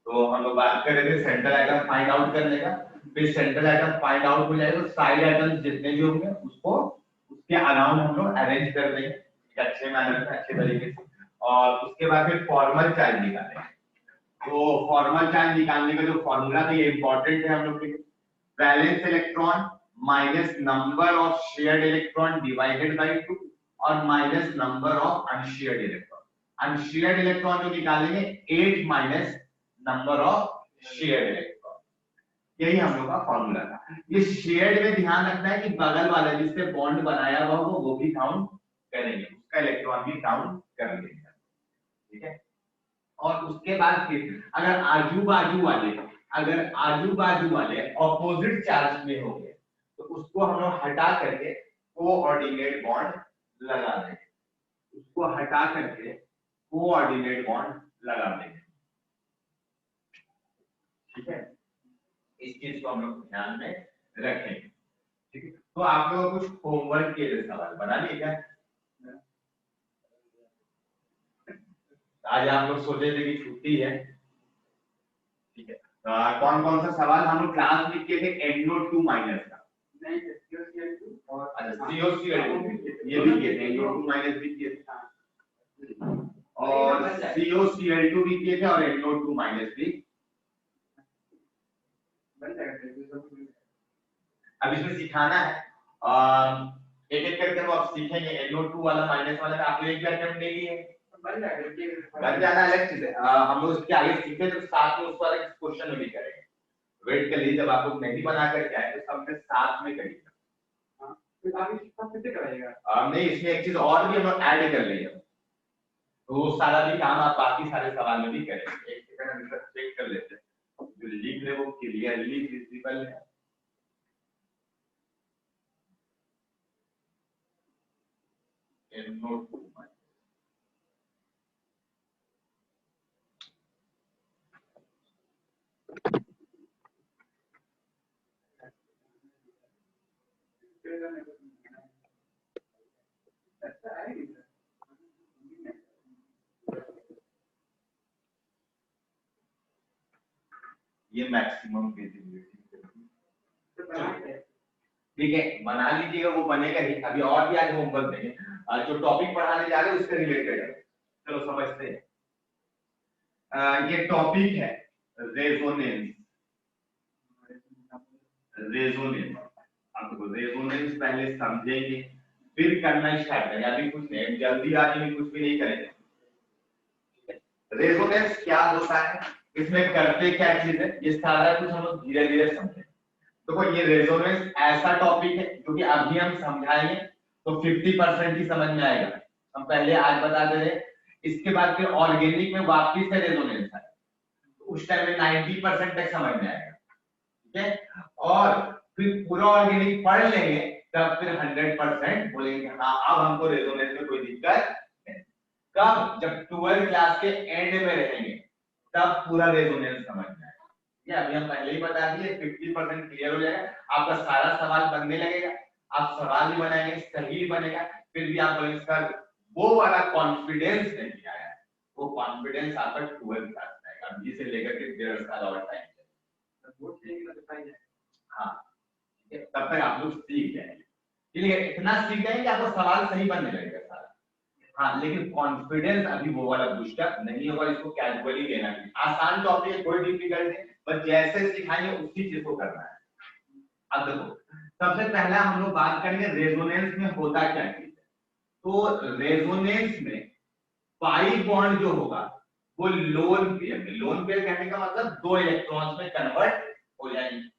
तो हम लोग बात कर रहे थे सेंट्रल आइटम फाइंड आउट करने का। फिर सेंट्रल आइटम फाइंड आउट हो जाएगा तो साइड आइटम्स जितने भी होंगे उसको उसके अराउंड हम लोग अरेंज कर देंगे एक अच्छे मैनर में, अच्छे तरीके से। और उसके बाद फिर फॉर्मल चार्ज निकालेंगे। तो फॉर्मल चार्ज निकालने का जो फॉर्मूला था ये इंपॉर्टेंट है हम लोग के लिए। Valence electron minus number of shared electron divided by 2 और minus number of unshared electron. Unshared electron जो निकालेंगे 8 minus number of shared electron. यही हम लोग का फॉर्मूला था। ये शेयर्ड में ध्यान रखना है कि बगल वाला जिससे बॉन्ड बनाया हुआ हो वो भी काउंट करेंगे, उसका इलेक्ट्रॉन भी काउंट कर लेंगे। ठीक है। और उसके बाद फिर अगर आजू बाजू वाले ऑपोजिट चार्ज में होंगे तो उसको हम लोग हटा करके कोऑर्डिनेट बॉन्ड लगा देंगे। उसको हटा करके कोऑर्डिनेट बॉन्ड लगा देंगे। ठीक है, इस चीज को हम लोग ध्यान में रखेंगे। ठीक है, तो आप लोगों को कुछ होमवर्क के लिए सवाल बना लिए क्या? आज आप लोग सोचे थे कि छुट्टी है। ठीक है, कौन कौन सा सवाल हम लोग क्लास में किए थे? NO2 माइनस का नहीं, COCl2 और COCl2 ये भी किए थे, NO2 माइनस भी किए थे और COCl2 भी किए थे और NO2 माइनस भी। अब इसमें सिखाना है, एक एक करके वो आप सीखेंगे। NO2 वाला माइनस वाला आप लोग एक भी अटेम्प्ट नहीं लिए, बन जाना अलग चीज है। हम लोग इसके आगे सीखते तो साथ में उस वाले क्वेश्चन में भी करेंगे। वेट कर लीजिए, जब आप लोग नहीं बना करके आए तो सबने साथ में करिए। नहीं, इसमें एक चीज और भी हम लोग ऐड कर लेंगे, तो वो सारा भी काम आप बाकी सारे सवाल में भी करेंगे। एक सेकंड हम चेक कर लेते हैं जो लिख रहे वो क्लियरली विजिबल है। NO2 ये मैक्सिमम विजिबिलिटी। ठीक है, बना लीजिएगा, वो बनेगा ही। अभी और भी आज होमवर्क देंगे जो टॉपिक पढ़ाने जा रहे हैं उससे रिलेटेड है। चलो समझते हैं। ये टॉपिक है रेजोनेंस। रेजोनेंस आपको रेजोनेंस पहले समझेंगे फिर करना स्टार्ट करेंगे। अभी कुछ नहीं, जल्दी आज में कुछ भी नहीं करेंगे। रेजोनेंस क्या होता है, इसमें करते क्या चीज है, ये सारा कुछ हम लोग धीरे धीरे समझेंगे। देखो ये रेजोनेंस ऐसा टॉपिक है जो कि अभी हम समझाएंगे तो 50% ही समझ में आएगा। हम पहले आज बता दे रहे, इसके बाद फिर ऑर्गेनिक में वापस से रेजोनेंस है तो उस टाइम में 90% तक समझ में आएगा। ठीक है, और फिर पूरा ऑर्गेनिक पढ़ लेंगे तब फिर 100% बोलेंगे हाँ अब हमको रेजोनेंस में कोई दिक्कत नहीं। कब? जब 12th क्लास के एंड में रहेंगे तब पूरा रेजोनेंस समझ में आएगा। ये अभी हम पहले ही बता दिए, 50% क्लियर हो जाएगा। आपका सारा सवाल बनने लगेगा, आप सवाल भी बनाएंगे, सही बनेगा, फिर भी आप बोलेंगे सर वो वाला कॉन्फिडेंस नहीं आया। वो कॉन्फिडेंस आपका 12th क्लास में आएगा। अभी से लेकर के 1.5 साल और टाइम है। हाँ ठीक है, तब तक आप लोग सीख जाएंगे। ठीक है, इतना सीख जाएंगे कि आपको सवाल सही बनने लगेगा सारा। हाँ, लेकिन कॉन्फिडेंस अभी वो वाला बूस्टअप नहीं होगा। इसको कैजुअली लेना है। आसान टॉपिक है, कोई डिफिकल्ट नहीं, बस जैसे सिखाएंगे उसी चीज को करना है। अब देखो सबसे पहला हम लोग बात करेंगे रेजोनेंस में होता क्या चीज है। तो रेजोनेंस में पाई बॉन्ड जो होगा वो लोन पेयर में, लोन पेयर कहने का मतलब 2 इलेक्ट्रॉन्स में कन्वर्ट हो जाएंगे।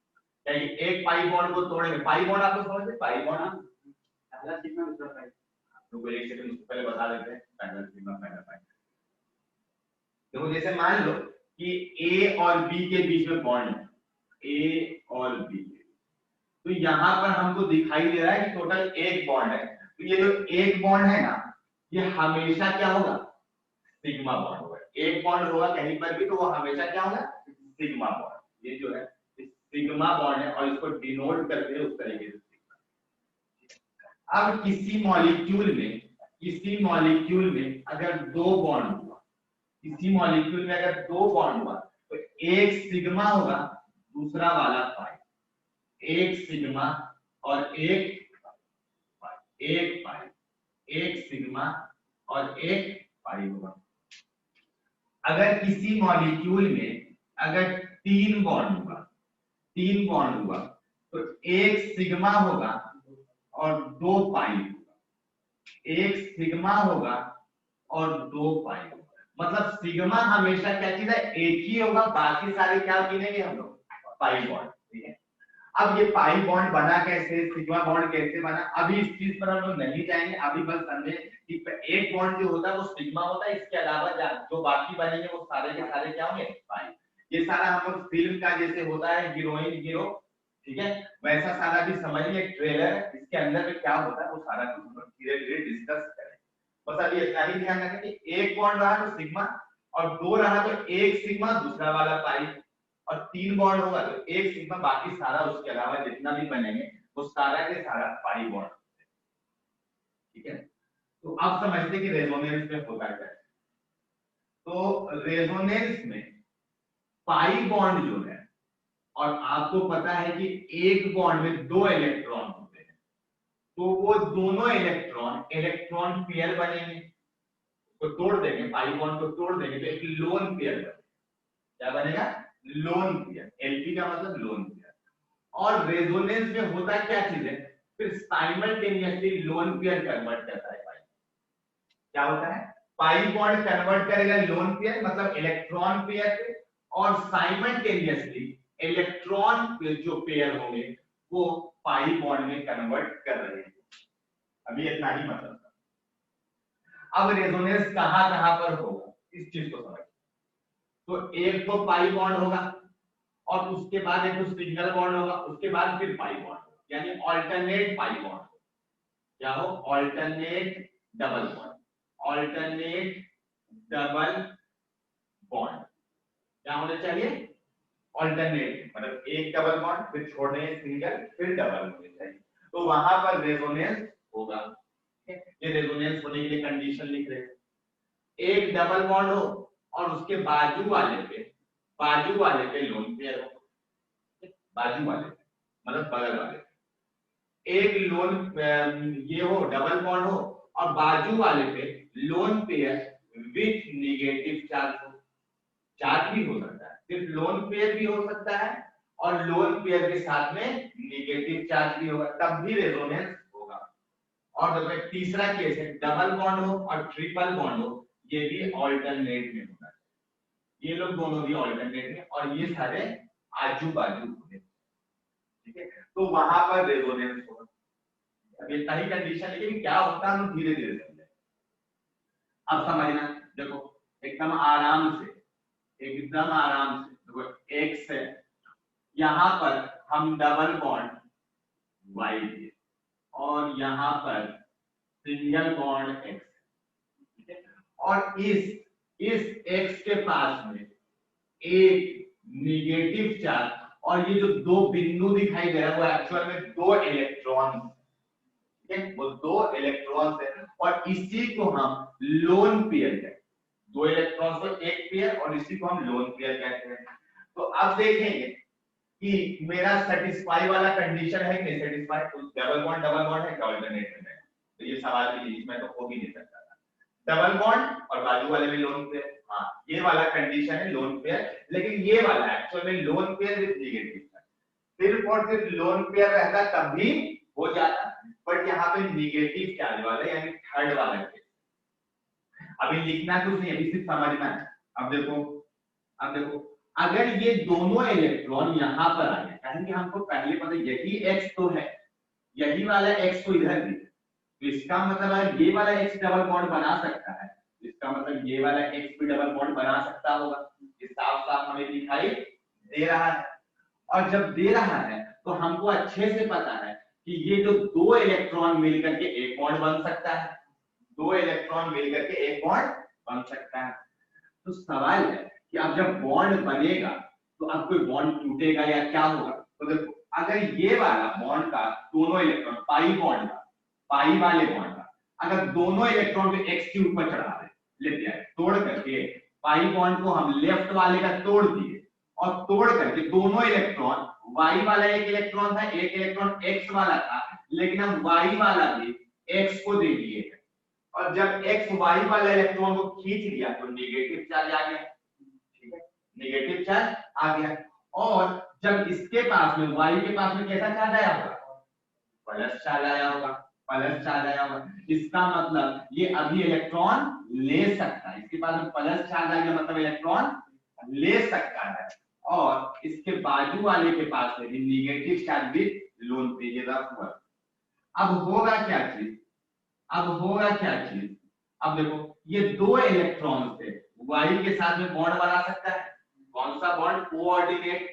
एक पाई बॉन्ड को तोड़ेंगे, पाई बॉन्ड आपको समझते, पाई बॉन्ड पहला सिग्मा दूसरा पाई। तो एक सेकंड उसको पहले बता देते हैं, पहला सिग्मा पहला पाई। देखो जैसे मान लो कि ए और बी के बीच में बॉन्ड है, ए और बी, तो यहाँ पर हमको दिखाई दे रहा है कि टोटल एक बॉन्ड है। तो ये जो एक बॉन्ड है ना ये हमेशा क्या होगा, सिग्मा बॉन्ड होगा। एक बॉन्ड होगा कहीं पर भी तो वो हमेशा क्या होगा, सिग्मा बॉन्ड। ये जो है सिग्मा बॉन्ड है और इसको डिनोट करते हैं उस तरीके से। अब किसी मॉलिक्यूल में अगर 2 बॉन्ड हुआ, किसी मॉलिक्यूल में अगर 2 बॉन्ड हुआ तो एक सिग्मा होगा, दूसरा वाला पाई, एक सिग्मा और एक पाई, एक पाई, एक सिग्मा और एक पाई होगा। अगर किसी मॉलिक्यूल में अगर 3 बॉन्ड हुआ, 3 बॉन्ड हुआ तो एक सिग्मा होगा और 2 पाई होगा, एक सिग्मा होगा और 2 पाई होगा। मतलब सिग्मा हमेशा क्या चीज है, एक ही होगा, बाकी सारे क्या गिनेंगे हम लोग, पाई बॉन्ड। ठीक है, अब ये पाई बॉन्ड बना कैसे, सिग्मा बॉन्ड कैसे बना, अभी इस चीज पर हम लोग नहीं जाएंगे। अभी बस समझे कि एक बॉन्ड जो होता है वो सिग्मा होता है, इसके अलावा जो बाकी बनेंगे वो सारे के सारे क्या होंगे, पाई। ये सारा हम लोग फिल्म का जैसे होता है हीरोइन हीरो, ठीक है, वैसा सारा भी समझिए ट्रेलर, इसके अंदर में क्या होता है वो सारा कुछ हम लोग धीरे धीरे डिस्कस करें। बस अभी इतना ही ध्यान रखें कि एक बॉन्ड रहा तो सिग्मा, और 2 रहा तो एक सिग्मा दूसरा वाला पाई, और 3 बॉन्ड होगा तो एक सिग्मा, बाकी सारा उसके अलावा जितना भी बनेंगे वो सारा के सारा पाई बॉन्ड। ठीक है, तो अब समझते कि रेजोनेंस में होता क्या है। तो रेजोनेंस में पाई बॉन्ड जो है, और आपको पता है कि एक बॉन्ड में 2 इलेक्ट्रॉन होते हैं, तो वो दोनों इलेक्ट्रॉन इलेक्ट्रॉन पेयर बनेंगे, तो तोड़ देंगे, पाई बॉन्ड को तोड़ देंगे तो एक लोन पेयर बनेगा। क्या बनेगा, लोन पेयर। एलपी का मतलब लोन पेयर। और रेजोनेंस में होता क्या चीज है, फिर साइमल्टेनियसली लोन पेयर कन्वर्ट करता है पाई। क्या होता है, पाई बॉन्ड कन्वर्ट करेगा लोन पेयर मतलब इलेक्ट्रॉन पेयर पे, और साइमल्टेनियसली इलेक्ट्रॉन जो पेयर होंगे वो पाई बॉन्ड में कन्वर्ट कर रहे हैं। अभी इतना ही मतलब था। अब रेजोनेंस कहां पर होगा इस चीज को समझ। तो एक तो पाई बॉन्ड होगा, और उसके बाद एक तो सिंगल बॉन्ड होगा, उसके बाद फिर पाई बॉन्ड होगा, यानी ऑल्टरनेट पाई बॉन्ड। क्या हो, alternate double bond, alternate double bond क्या होने चाहिए, ऑल्टरनेट, मतलब एक डबल बॉन्ड फिर छोड़ने सिंगल फिर डबल होने चाहिए, तो वहां पर रेजोनेंस होगा। ये रेजोनेंस होने के लिए कंडीशन लिख रहे हैं, एक डबल बॉन्ड हो और उसके बाजू वाले पे लोन पेयर हो, बाजू वाले पे मतलब बगल वाले पे एक लोन ये हो, डबल बॉन्ड हो और बाजू वाले पे lone pair with negative charge हो। चार्ज भी हो सकता है, सिर्फ लोन पेयर भी हो सकता है और लोन पेयर के साथ में नेगेटिव चार्ज भी होगा, तब भी रेजोनेंस होगा। और देखो एक तीसरा केस है, डबल बॉन्ड हो और ट्रिपल बॉन्ड हो, ये भी ऑल्टरनेट में होता है, ये लोग दोनों भी ऑल्टरनेट में, और ये सारे आजू बाजू होंगे। ठीक है, तो वहां पर रेजोनेंस होगा। अब ये सही कंडीशन है कि क्या होता है, हम धीरे धीरे समझें। अब समझना, देखो एकदम आराम से देखो एक्स है, यहां पर हम डबल बॉन्ड वाई दिए और यहां पर सिंगल बॉन्ड एक्स, और इस एक्स के पास में एक नेगेटिव चार्ज, और ये जो 2 बिंदु दिखाई दे रहा है वो एक्चुअल में 2 इलेक्ट्रॉन, ठीक है, वो 2 इलेक्ट्रॉन्स है, और इसी को हम लोन पेयर कहते हैं। 2 इलेक्ट्रॉन्स को एक पेयर, और इसी को हम लोन पेयर कहते हैं। तो अब देखेंगे कि मेरा सेटिस्फाई वाला कंडीशन है कि नहीं सेटिस्फाई, तो डबल बॉन्ड है क्या ऑल्टरनेट में, तो ये सवाल भी इसमें तो हो भी नहीं सकता था, डबल बॉन्ड और बाजू वाले में लोन पेयर। हाँ, ये वाला कंडीशन है लोन पेयर, लेकिन ये वाला एक्चुअल में lone pair with negative charge, सिर्फ और सिर्फ लोन पेयर रहता तब भी हो जाता, बट यहाँ पे नेगेटिव चार्ज वाला यानी थर्ड वाला केस। अभी लिखना कुछ नहीं, अभी सिर्फ समझना है। अब देखो अगर ये दोनों इलेक्ट्रॉन यहाँ पर आ गए, कहेंगे हमको पहले पता यही x तो है, यही वाला x तो इधर भी, तो इसका मतलब है ये वाला x डबल बॉन्ड बना सकता है, इसका मतलब ये वाला x भी डबल बॉन्ड बना सकता होगा, ये साफ साफ हमें दिखाई दे रहा है। और जब दे रहा है तो हमको अच्छे से पता है कि ये जो 2 इलेक्ट्रॉन मिलकर के एक बॉन्ड बन सकता है, 2 इलेक्ट्रॉन मिलकर के एक बॉन्ड बन सकता है। तो सवाल है कि अब जब बॉन्ड बनेगा तो अब कोई बॉन्ड टूटेगा या क्या होगा। तो देखो अगर ये वाला बॉन्ड का दोनों इलेक्ट्रॉन पाई बॉन्ड का, पाई वाले बॉन्ड का अगर दोनों इलेक्ट्रॉन को x के ऊपर चढ़ा दे, लेते हैं तोड़ करके, पाई बॉन्ड को हम लेफ्ट वाले का तोड़ दिए और तोड़ करके दोनों इलेक्ट्रॉन, y वाला एक इलेक्ट्रॉन था, एक इलेक्ट्रॉन x वाला था, लेकिन हम y वाला भी x को दे दिए हैं, और जब x y वाला इलेक्ट्रॉन को खींच लिया तो नेगेटिव चार्ज आ गया, ठीक है, नेगेटिव चार्ज आ गया। और जब इसके पास में y के पास में कैसा चार्ज आया होगा, प्लस चार्ज आया होगा, प्लस चार्ज आया होगा। इसका मतलब ये अभी इलेक्ट्रॉन ले सकता है, इसके पास में प्लस चार्ज आ गया मतलब इलेक्ट्रॉन ले सकता है, और इसके बाजू वाले के पास में भी नेगेटिव चार्ज भी लोन पे ये रख हुआ। अब होगा क्या चीज, अब होगा क्या चीज, अब देखो ये दो इलेक्ट्रॉन थे, y के साथ में बॉन्ड बना सकता है, कौन सा बॉन्ड, कोऑर्डिनेट,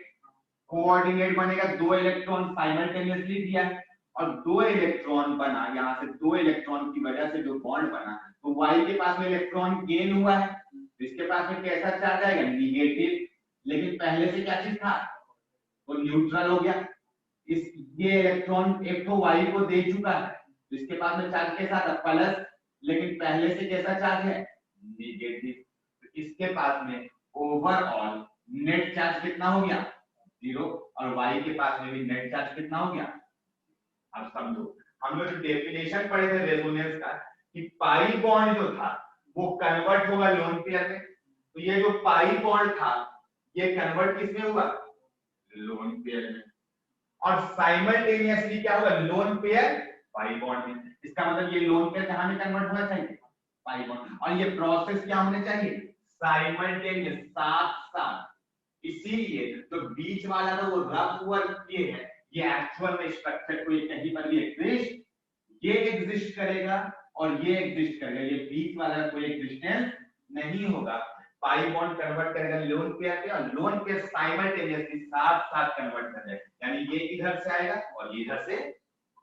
कोऑर्डिनेट बनेगा, दो इलेक्ट्रॉन साइमल्टेनियसली दिया है और दो इलेक्ट्रॉन बना, यहाँ से दो इलेक्ट्रॉन की वजह से जो बॉन्ड बना, तो y के पास में इलेक्ट्रॉन गेन हुआ है, इसके पास में कैसा चार्ज आएगा, नेगेटिव, लेकिन पहले से क्या चीज था, वो न्यूट्रल हो गया। इस ये इलेक्ट्रॉन एक तो y को दे चुका है, तो इसके पास में चार्ज कैसा था, प्लस, लेकिन पहले से कैसा चार्ज है, नेगेटिव, तो इसके पास में ओवरऑल नेट चार्ज कितना हो गया, 0, और y के पास में भी नेट चार्ज कितना हो गया। अब समझो, हम लोग डेफिनेशन पढ़े थे रेजोनेंस का कि पाई बॉन्ड जो था वो कन्वर्ट होगा लोन पेयर में, तो ये जो पाई बॉन्ड था ये कन्वर्ट किस में हुआ, लोन पेयर में, और साइमल्टेनियसली क्या हुआ, लोन पेयर पाई बॉन्ड में। इसका मतलब ये लोन पेयर कहां में कन्वर्ट होना चाहिए, पाई बॉन्ड, और ये प्रोसेस क्या होने चाहिए, साइमल्टेनियस, साथ साथ। इसीलिए तो बीच वाला तो वो रफ वर्क ये है, ये एक्चुअल में स्ट्रक्चर को कहीं पर भी एग्जिस्ट, ये एग्जिस्ट करेगा और ये एग्जिस्ट करेगा, ये बीच वाला कोई एग्जिस्टेंस नहीं होगा। पाई बॉन्ड कन्वर्ट करेगा लोन पेयर पे, और लोन पेयर साइमल्टेनियसली साथ साथ कन्वर्ट कर जाएगा, यानी ये इधर से आएगा और ये इधर से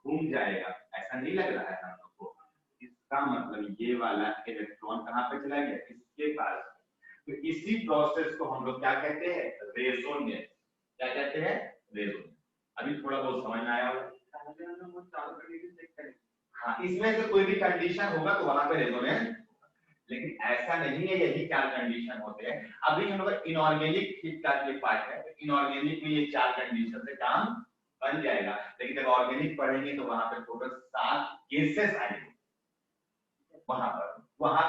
घूम जाएगा। ऐसा नहीं लग रहा है हम लोग को, इसका मतलब ये वाला इलेक्ट्रॉन कहां पे चला गया, इसके पास। तो इसी प्रोसेस को हम लोग क्या कहते हैं, रेजोनेंस। क्या कहते हैं, रेजोनेंस। अभी थोड़ा बहुत समझ में आया होगा। हाँ, इसमें से कोई भी कंडीशन होगा तो वहां पे रेजोनेंस, लेकिन ऐसा नहीं है यही चार कंडीशन होते हैं। अभी हम लोग इनऑर्गेनिक चीज का ये पार्ट है, तो इनऑर्गेनिक में ये चार कंडीशन से काम बन जाएगा, लेकिन जब ऑर्गेनिक पढ़ेंगे तो वहां पे टोटल 7 केसेस आएंगे, वहां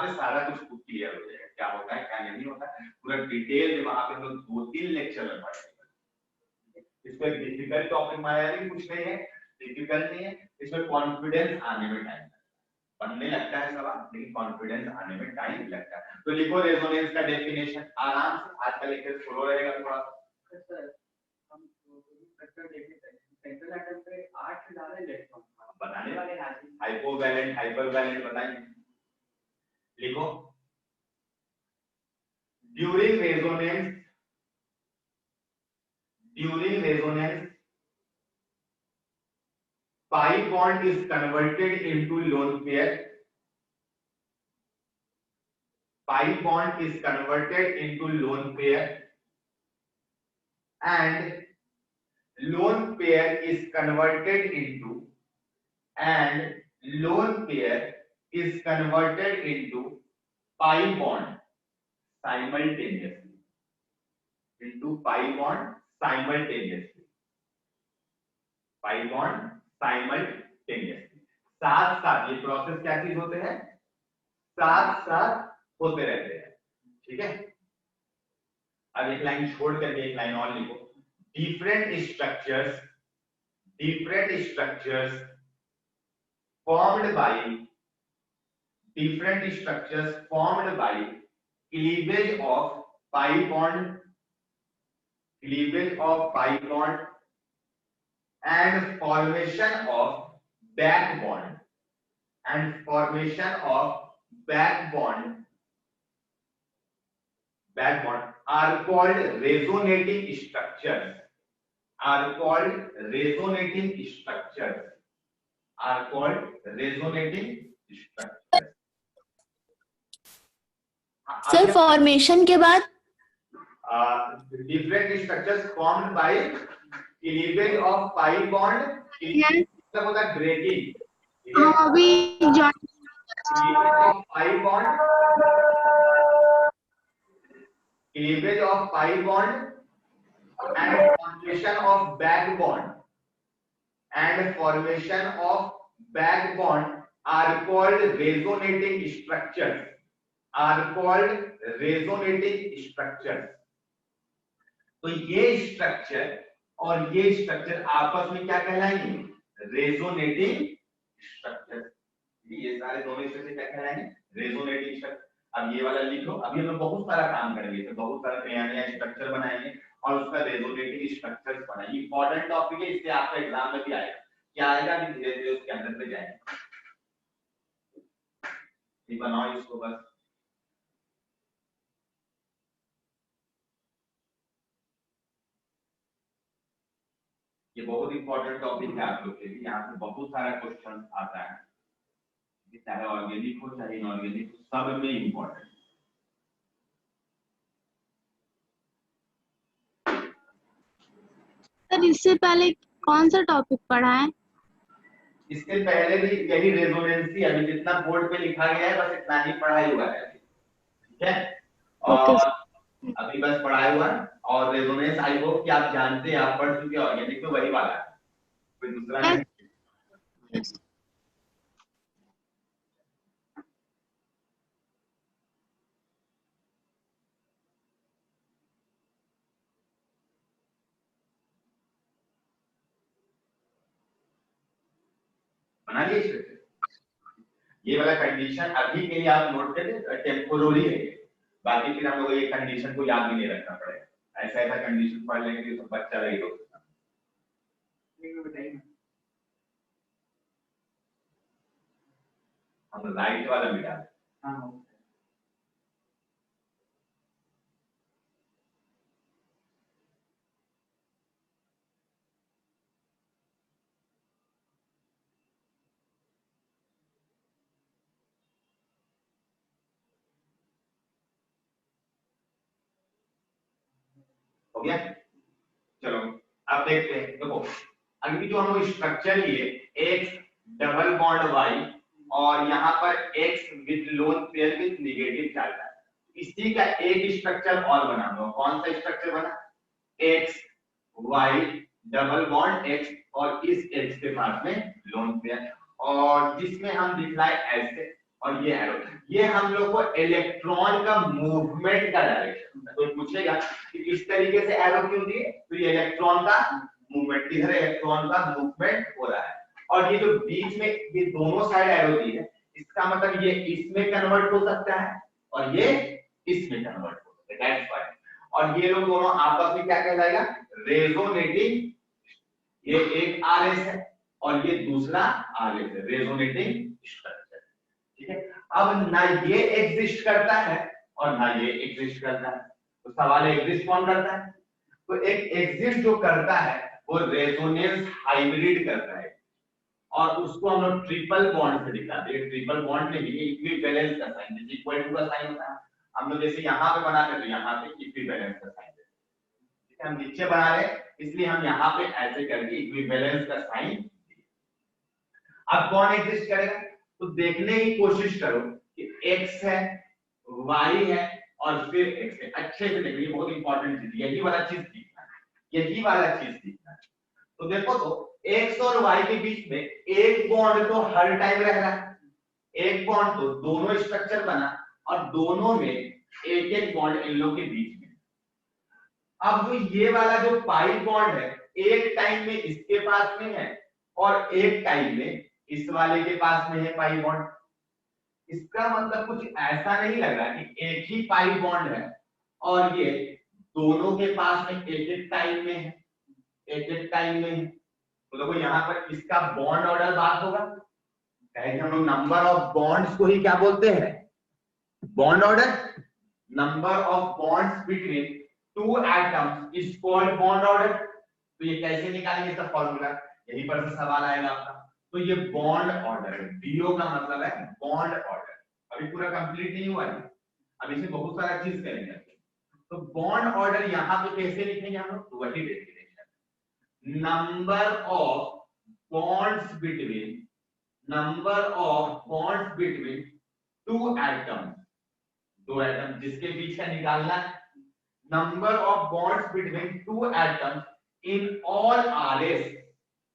पे सारा कुछ क्लियर हो जाएगा, क्या होता है क्या नहीं होता है, पूरा डिटेल में वहां पे हम लोग 2-3 लेक्चर में पढ़ेंगे। इसमें डिफिकल्ट टॉपिक माया भी कुछ नहीं है, डिफिकल्ट नहीं है, इसमें कॉन्फिडेंस आने में टाइम पढ़ने लगता है सवाल, लेकिन कॉन्फिडेंस आने में टाइम लगता है। तो लिखो रेजोनेंस का डेफिनेशन आराम से, आज का लेक्चर स्लो रहेगा थोड़ा। सर हम स्ट्रक्चर देखें, सेंट्रल एटम पे 8 से ज्यादा इलेक्ट्रॉन बनाने वाले हैं, हाइपोवैलेंट हाइपरवैलेंट बताएंगे। लिखो, during resonance pi bond is converted into lone pair. Pi bond is converted into lone pair, and lone pair is converted into pi bond simultaneously. Into pi bond simultaneously. Pi bond simultaneously, साथ साथ। ये process क्या चीज होते हैं, साथ साथ होते रहते हैं, ठीक है। अब एक लाइन छोड़ करके एक लाइन और लिखो, different structures formed by cleavage of pi bond and formation of back bond are called resonating structures. Sir formation के बाद different structures formed by cleavage of pi bond, मतलब होता है breaking, cleavage of pi bond and formation of back bond and formation of back bond are called resonating structures, are called resonating structures. तो ये structure और ये structure आपस में क्या कहलाएंगे? Resonating structure. ये सारे दोनों स्ट्रक्चर क्या कहलाएंगे? Resonating structure. अब ये वाला लिखो, अभी हम लोग बहुत सारा काम करेंगे, तो बहुत सारे नया नया स्ट्रक्चर बनाएंगे और उसका रेजोनेटिंग स्ट्रक्चर्स बनाएंगे। इंपॉर्टेंट टॉपिक है, इससे आपका एग्जाम में भी आएगा। क्या आएगा कि धीरे धीरे उसके अंदर में जाएंगे। ये बनाओ इसको बस। ये बहुत इंपॉर्टेंट टॉपिक है आप लोग के लिए, यहाँ से बहुत सारा क्वेश्चन आता है, चाहे ऑर्गेनिक हो चाहे इनऑर्गेनिक हो, सब में इंपॉर्टेंट। सर इससे पहले कौन सा टॉपिक पढ़ा है? इसके पहले भी यही रेजोनेंसी, अभी जितना बोर्ड पे लिखा गया है बस इतना ही पढ़ाई हुआ है, ठीक है? और अभी बस पढ़ाई हुआ है। और रेजोनेंस आई होप कि आप जानते हैं, आप पढ़ चुके हैं। ऑर्गेनिक तो वही वाला है, कोई दूसरा नहीं। बना लिए स्ट्रक्चर। ये वाला कंडीशन अभी के लिए आप नोट कर ले, टेम्पोररी है, बाकी फिर हम लोग ये कंडीशन को याद भी नहीं रखना पड़ेगा। ऐसा ऐसा कंडीशन पढ़ लेंगे तो बच्चा रही हो। हम राइट वाला मिटा दें। हाँ हो गया। चलो अब देखते हैं। देखो अभी जो हम स्ट्रक्चर लिए एक्स डबल बॉन्ड वाई और यहाँ पर x with lone pair with negative charge है, इसी का एक स्ट्रक्चर और बना दो। कौन सा स्ट्रक्चर बना? X y double bond x और इस एक्स के पास में लोन पेयर, और जिसमें हम दिखलाए ऐसे और ये एरो। ये हम लोग को इलेक्ट्रॉन का मूवमेंट का डायरेक्शन, कोई पूछेगा कि इस तरीके से एरो क्यों दिए, तो ये इलेक्ट्रॉन का मूवमेंट, इधर इलेक्ट्रॉन का मूवमेंट हो रहा है। और ये जो बीच में ये दोनों साइड एरो दी है, इसका मतलब ये इसमें कन्वर्ट हो सकता है और ये इसमें कन्वर्ट हो सकता है, दैट्स व्हाई। और ये लोग दोनों आपस में क्या कहलाएगा? रेजोनेटिंग। ये एक आरएस है और ये दूसरा आरएस है, रेजोनेटिंग स्ट्रक्चर, ठीक है? अब ना ये एग्जिस्ट करता है और ना ये एग्जिस्ट करता है, तो सवाल एग्जिस्ट कौन करता है? तो एक एग्जिस्ट जो करता है वो रेजोनेंस हाइब्रिड करता है, और उसको हम लोग ट्रिपल बॉन्ड से दिखाते हैं। ट्रिपल बॉन्ड में इक्विवेलेंस का साइन, जैसे इक्वल टू का साइन होता है, हम लोग जैसे यहाँ पे बनाते हैं तो यहाँ पे इक्विवेलेंस का साइन देते हैं, ठीक है? हम नीचे बना रहे हैं इसलिए हम यहाँ पे ऐसे करके इक्विवेलेंस का साइन दिए। अब कौन एग्जिस्ट करेगा? तो देखने की कोशिश करो कि x है, y है और फिर x है। अच्छे से देखिए, बहुत इंपॉर्टेंट चीज, यही वाला चीज सीखना है, यही वाला चीज सीखना है। तो देखो तो x और y के बीच में एक बॉन्ड तो हर टाइम रह रहा है, एक बॉन्ड तो दोनों स्ट्रक्चर बना और दोनों में एक एक बॉन्ड इन लोगों के बीच में। अब जो ये वाला जो पाई बॉन्ड है, एक टाइम में इसके पास में है और एक टाइम में इस वाले के पास में है पाई बॉन्ड। इसका मतलब कुछ ऐसा नहीं लग रहा कि एक ही पाई बॉन्ड है और ये दोनों के पास में एक एक टाइम में है, एक एक टाइम में है। तो देखो यहाँ पर इसका बॉन्ड ऑर्डर बात होगा, हम लोग नंबर ऑफ बॉन्ड्स को ही क्या बोलते हैं? Bond order. Number of bonds between two atoms is called bond order. तो ये कैसे निकालेंगे इसका फॉर्मूला, यहीं पर से सवाल आएगा आपका। तो ये बॉन्ड ऑर्डर है, बीओ का मतलब है बॉन्ड ऑर्डर। अभी पूरा कंप्लीट नहीं हुआ है, अब इसमें बहुत सारा चीज करेंगे। तो बॉन्ड ऑर्डर यहाँ पे कैसे लिखेंगे हम लोग, तो वही देखिए, number of bonds between two atoms, दो एटम जिसके बीच का निकालना है, number of bonds between two atoms in all RS,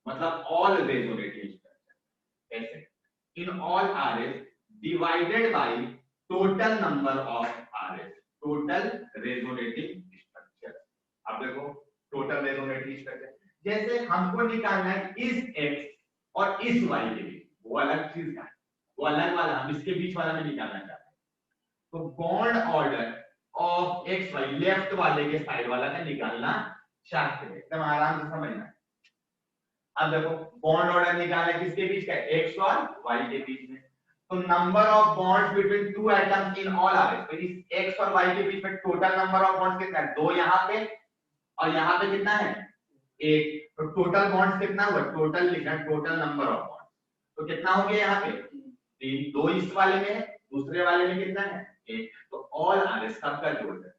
मतलब ऑल रेजोनेटिंग स्ट्रक्चर, ऐसे in all RS divided by total number of RS, total resonating structure. अब देखो total resonating structure, जैसे हमको निकालना है इस x और इस y के बीच, वो अलग चीज है, वो अलग वाला, हम इसके बीच वाला में निकालना चाहते हैं। तो bond order of x y, left वाले के साइड वाला का निकालना चाहते हैं, एकदम आराम से समझना है। अब देखो बॉन्ड ऑर्डर निकालना है किसके बीच का, एक्स और वाई के बीच में। तो number of bonds between two atoms in all are, तो इस एक्स और वाई के बीच में टोटल नंबर ऑफ बॉन्ड्स कितना है, 2 यहाँ पे और यहाँ पे कितना है, 1। तो टोटल बॉन्ड्स कितना हुआ, टोटल लिखना टोटल नंबर ऑफ बॉन्ड्स, तो कितना हो गया यहाँ पे 3, 2 इस वाले में है, दूसरे वाले में कितना है 1। तो ऑल आर सबका जोड़ है।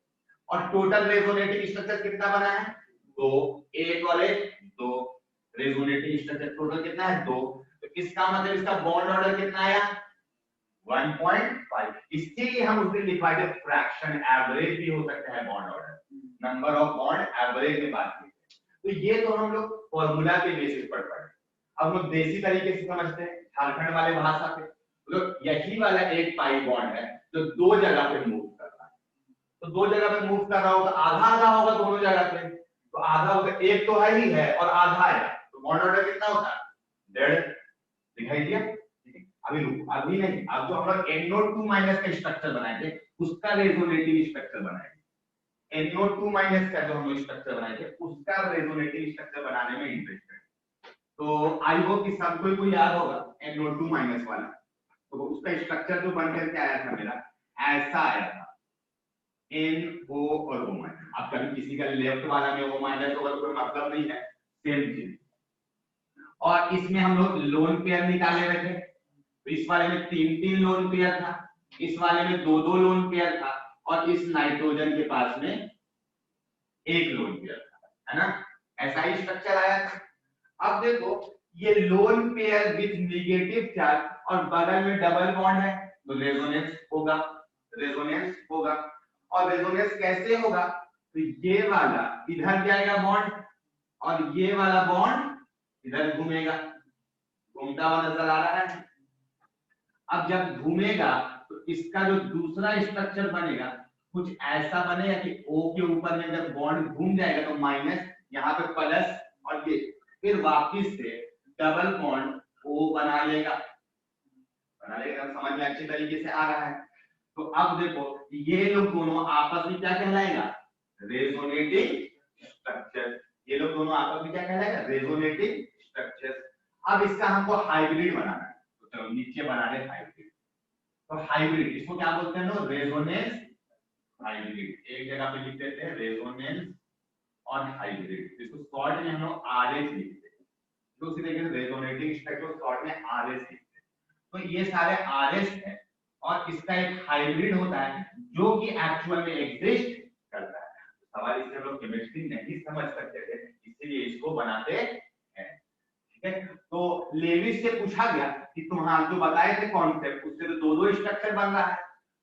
और टोटल रेजोनेटिंग स्ट्रक्चर कितना बना है, 2, 1 और 1 2, रेजोनेटिंग स्ट्रक्चर टोटल कितना है 2। तो इसका मतलब इसका बॉन्ड ऑर्डर कितना आया 1.5। इसीलिए हम उसे लिखवा दे फ्रैक्शन, एवरेज भी हो सकता है bond order, number of bond average में बात की। तो ये तो हम लोग फॉर्मूला के बेसिस पर पढ़े। अब लोग देसी तरीके से समझते हैं, झारखंड वाले भाषा पे, तो यही वाला एक पाई बॉन्ड है जो 2 जगह पे मूव कर रहा है। तो 2 जगह पे मूव कर रहा होगा, आधा आधा होगा दोनों जगह पे, तो आधा होगा, एक तो है ही है और आधा है, तो बॉन्ड ऑर्डर कितना होता है 1.5। दिखाई दिया? अभी रुको, अभी नहीं, अब जो हम लोग NO2 माइनस का स्ट्रक्चर बनाए थे उसका रेजोनेटिव स्ट्रक्चर बनाएंगे। NO2 माइनस का जो हम लोग स्ट्रक्चर बनाए थे उसका रेजोनेटिव स्ट्रक्चर बनाने में इंटरेस्ट है। तो आई होप कि सबको कोई याद होगा NO2 माइनस वाला, तो उसका स्ट्रक्चर जो बन करके आया था मेरा ऐसा आया था, NO और O माइनस। अब कभी किसी का लेफ्ट वाला में O माइनस होगा तो कोई मतलब नहीं है, सेम चीज। और इसमें हम लोग लोन पेयर निकाले हुए थे, तो इस वाले में 3-3 लोन पेयर था, इस वाले में 2-2 लोन पेयर था, और इस नाइट्रोजन के पास में 1 लोन पेयर था, है ना? ऐसा ही स्ट्रक्चर आया था। अब देखो ये lone pair with negative charge और बगल में डबल बॉन्ड है, तो रेजोनेंस होगा, रेजोनेंस होगा। और रेजोनेंस कैसे होगा, तो ये वाला इधर जाएगा बॉन्ड और ये वाला बॉन्ड इधर घूमेगा, घूमता हुआ नजर आ रहा है। अब जब घूमेगा तो इसका जो दूसरा स्ट्रक्चर बनेगा कुछ ऐसा बनेगा कि O के ऊपर में जब बॉन्ड घूम जाएगा तो माइनस, यहाँ पे प्लस, और ये फिर वापिस से डबल बॉन्ड O बना लेगा, समझ में अच्छी तरीके से आ रहा है। तो अब देखो ये लोग दोनों आपस में क्या कहलाएगा, रेजोनेटिंग स्ट्रक्चर। ये लोग दोनों आपस में क्या कहलाएगा, रेजोनेटिंग स्ट्रक्चर। अब इसका हमको हाइब्रिड बनाना है, तो चलो नीचे बना रहे हाइब्रिड। तो हाइब्रिड इसको क्या बोलते हैं लोग, रेजोनेंस हाइब्रिड। एक जगह पे लिख देते हैं रेजोनेंस और हाइब्रिड, इसको शॉर्ट में हम लोग आरएस लिखते हैं। तो उसी तरीके से रेजोनेटिंग स्ट्रक्चर शॉर्ट में आरएस लिखते हैं। तो ये सारे आरएस है और इसका एक हाइब्रिड होता है जो कि एक्चुअल में एग्जिस्ट करता है। सवाल इससे हम लोग केमिस्ट्री नहीं समझ सकते थे, इसीलिए इसको बनाते हैं, ठीक है? तो लेविस से पूछा गया कि तुम्हारा जो बताए थे कॉन्सेप्ट उससे तो 2-2 स्ट्रक्चर बन रहा है,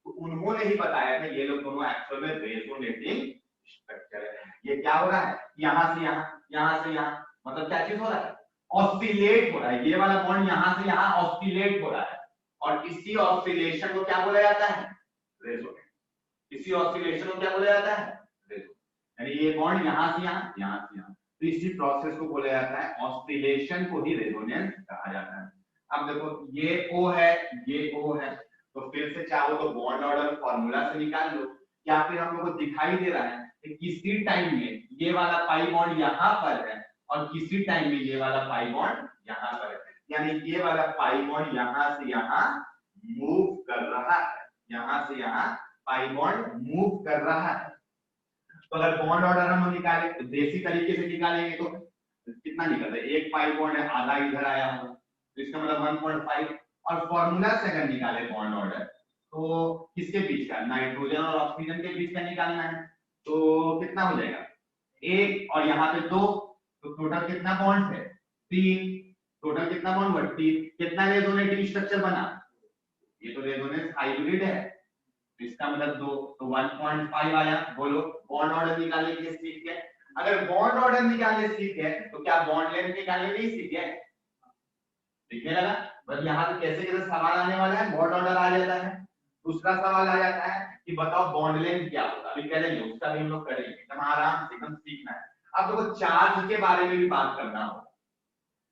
तो उन्होंने ही बताया था ये लोग दोनों एक्चुअल में रेजोनेटिंग स्ट्रक्चर है। ये क्या हो रहा है, यहां से यहां, मतलब क्या चीज हो रहा है, ऑस्सिलेट हो रहा है। ये वाला बॉन्ड यहां से यहां ऑस्सिलेट हो रहा है और इसी ऑस्सिलेशन को क्या बोला जाता है, रेजोनेंस। इसी ऑस्सिलेशन को क्या बोला जाता है, रेजोनेंस। यानी ये बॉन्ड यहां से यहां, यहां से यहां, तो इसी प्रोसेस को बोला जाता है ऑस्सिलेशन को ही रेजोनेंस कहा जाता है। अब देखो ये O है, ये O है, तो फिर से चाहो तो बॉन्ड ऑर्डर फॉर्मूला से निकाल लो, या फिर हम लोग को दिखाई दे रहा है कि किसी टाइम में ये वाला पाई बॉन्ड यहाँ पर है और किसी टाइम में ये वाला पाई बॉन्ड यहाँ पर है, यानी ये वाला पाई बॉन्ड यहाँ से यहाँ मूव कर रहा है, यहाँ से यहाँ पाई बॉन्ड मूव कर रहा है। तो अगर बॉन्ड ऑर्डर हम निकालें तो देसी तरीके से निकालेंगे तो कितना निकलता है, एक पाई बॉन्ड है, आधा इधर आया होगा, तो इसका मतलब 1.5। और फॉर्मूला से अगर निकाले बॉन्ड ऑर्डर तो किसके बीच का, नाइट्रोजन और ऑक्सीजन के बीच का निकालना है, तो कितना हो जाएगा 1 और यहाँ पे 2, तो टोटल कितना बॉन्ड है 3, टोटल कितना बॉन्ड हुआ 3। कितना रेजोनेटिव स्ट्रक्चर बना, ये तो रेजोनेंस हाइब्रिड है, तो इसका मतलब 2, तो 1.5 आया। बोलो बॉन्ड ऑर्डर निकालने के सीख है। अगर बॉन्ड ऑर्डर निकालने सीख है तो क्या बॉन्ड लेंथ निकालने नहीं सीख है? दिखने लगा? बस यहाँ पे कैसे कैसे सवाल आने वाला है, बॉन्ड ऑर्डर आ जाता है। दूसरा सवाल आ जाता है कि बताओ बॉन्ड लेंथ क्या होगा, अभी करेंगे उसका भी हम लोग करेंगे, एकदम आराम से एकदम सीखना है। अब देखो चार्ज के बारे में भी बात करना होगा।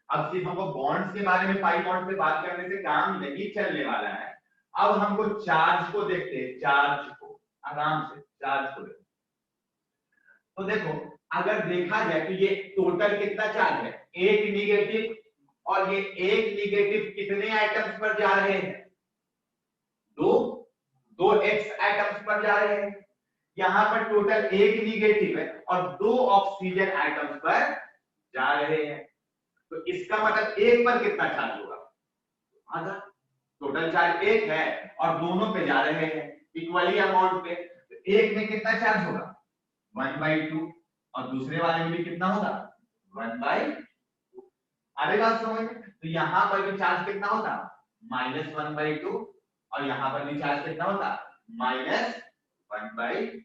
अब सिर्फ हमको बॉन्ड्स के बारे में पाई बॉन्ड पे बात करने से काम नहीं चलने वाला है। अब हमको चार्ज को देखते हैं, चार्ज को आराम से चार्ज को देखते। तो देखो अगर देखा जाए तो ये टोटल कितना चार्ज है, एक निगेटिव, और ये एक निगेटिव कितने आइटम्स पर जा रहे हैं, दो एक्स आइटम्स पर जा रहे हैं। यहां पर टोटल एक निगेटिव है और 2 ऑक्सीजन आइटम्स पर जा रहे हैं। तो इसका मतलब एक पर कितना चार्ज होगा, आधा। टोटल चार्ज एक है और दोनों पे जा रहे हैं इक्वली अमाउंट पे, तो एक में कितना चार्ज होगा 1/2 और दूसरे वाले में भी कितना होगा 1/2। अरे बात समझ में? तो यहां पर भी चार्ज कितना होता -1/2 और यहां पर भी चार्ज कितना होता -1/2।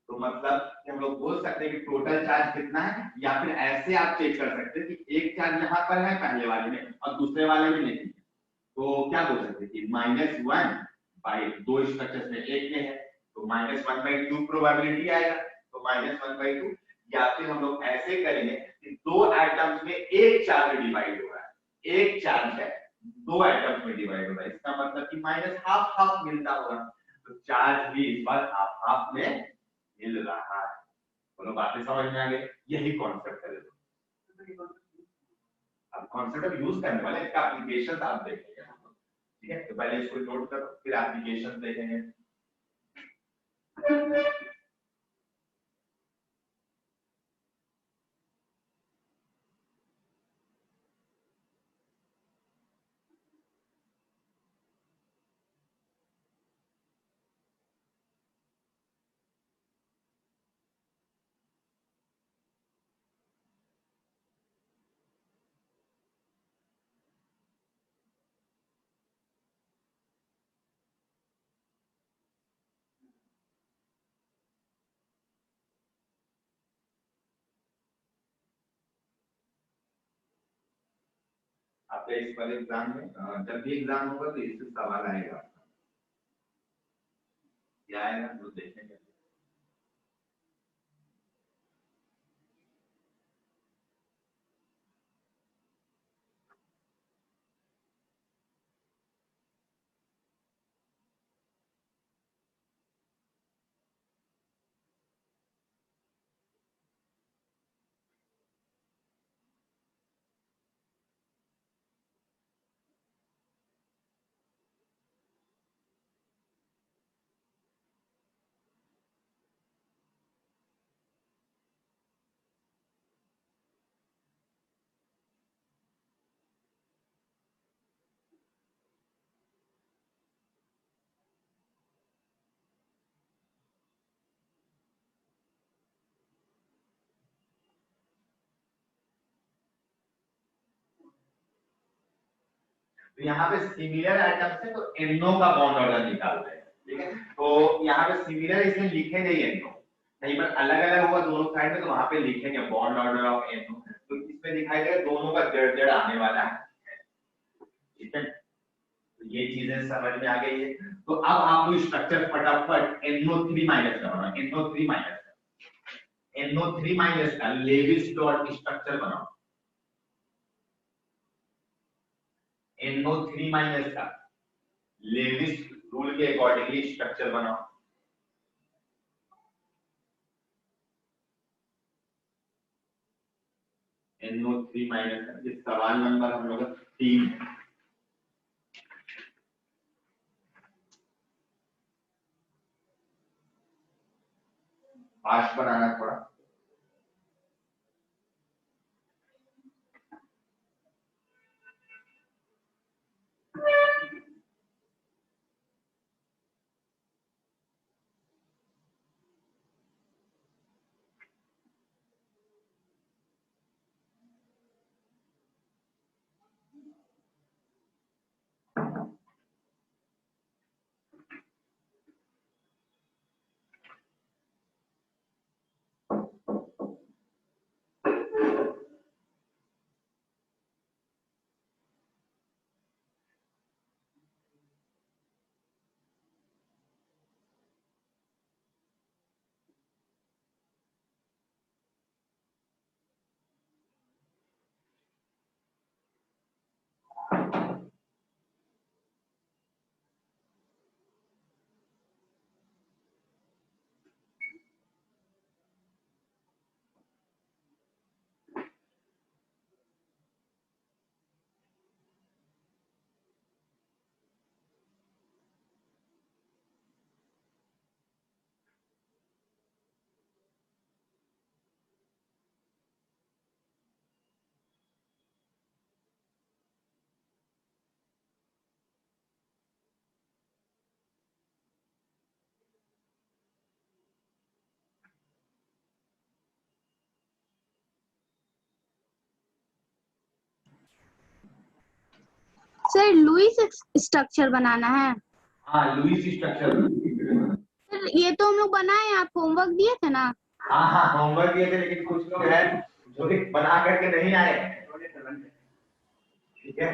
तो मतलब कि हम लोग बोल सकते हैं कि टोटल चार्ज कितना है, या फिर ऐसे आप चेक कर सकते हैं कि एक चार्ज यहाँ पर है पहले वाले में और दूसरे वाले में नहीं, तो क्या बोल सकते हैं कि -1/2 स्ट्रक्चर्स में एक में है तो -1/2 प्रोबेबिलिटी आएगा, तो -1/2। या फिर हम लोग ऐसे करेंगे कि 2 आइटम्स में एक चार्ज डिवाइड हो रहा है, एक चार्ज है 2 आइटम्स में डिवाइड हो रहा है, इसका मतलब कि -हाफ मिलता होगा, तो चार्ज भी इस बार हाफ में मिल रहा है। बोलो बातें समझ में आ गई? यही कॉन्सेप्ट है। अब कॉन्सेप्ट यूज करने वाले इसका एप्लीकेशन आप देखेंगे, ठीक है? तो पहले इसको नोट करो फिर एप्लीकेशन देखेंगे। आपका इस वाले एग्जाम में जब भी एग्जाम होगा तो इससे सवाल आएगा, क्या आएगा तो देखेंगे। तो यहाँ पे सिमिलर आइटम्स है तो NO का बॉन्ड ऑर्डर निकालते हैं, ठीक है? तो यहाँ पे सिमिलर इसमें लिखे नहीं NO, कहीं पर अलग अलग होगा दोनों साइड में तो वहां पे लिखेंगे बॉन्ड ऑर्डर ऑफ NO, तो इसमें दिखाई देगा दोनों का जड़ आने वाला है, ठीक है? तो ये चीजें समझ में आ गई है। तो अब आप स्ट्रक्चर फटाफट NO3 माइनस का बनाओ, NO3 माइनस का लेविस डॉट स्ट्रक्चर बनाओ, NO3 माइनस का लेविस रूल के अकॉर्डिंगली स्ट्रक्चर बनाओ। NO3 माइनस का, ये सवाल नंबर हम लोग 3 फास्ट बनाना थोड़ा। सर लुईस स्ट्रक्चर बनाना है। हाँ, लुईस स्ट्रक्चर। सर ये तो हम लोग बनाए, आप होमवर्क दिए थे ना। हाँ, होमवर्क दिए थे, लेकिन कुछ लोग हैं जो कि बना करके नहीं आए। ठीक है,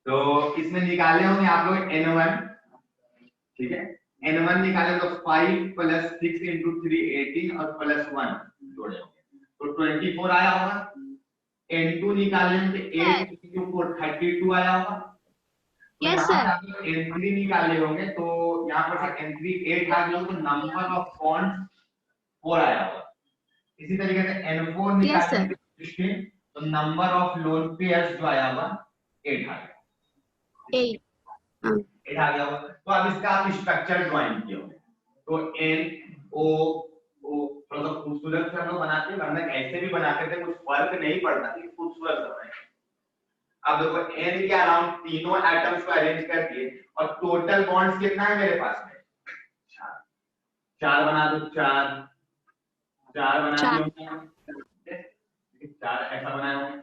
तो इसमें निकाले होंगे आप लोग n1। ठीक है, n1 निकाले तो 5 + 6 × 3 18 और +1 जोड़े होंगे तो 24 आया होगा। n2 निकाले तो 8 × 4 32 आया होगा। तो यस यहाँ सर। से आप लोग n3 निकाले होंगे तो यहाँ पर से n3 8 आ गया, तो नंबर ऑफ बॉन्ड 4 आया होगा। इसी तरीके से n4 यस निकालेंगे सर। 16, तो नंबर ऑफ लोन पेयर्स जो आया होगा 8 आ गया। 8। हाँ। 8 आ गया होगा। तो अब इसका आप स्ट्रक्चर ड्राइंग किए होंगे तो n o o थोड़ा सा खूबसूरत से हम लोग बनाते हैं, वरना ऐसे भी बनाते थे, कुछ फर्क नहीं पड़ता, लेकिन खूबसूरत सा बनाएंगे। अब देखो n के अराउंड तीनों एटम्स को अरेंज कर दिए और टोटल बॉन्ड्स कितना है मेरे पास में? 4। 4 बना दो, 4 बना दिए, 4 ऐसा बनाए होंगे।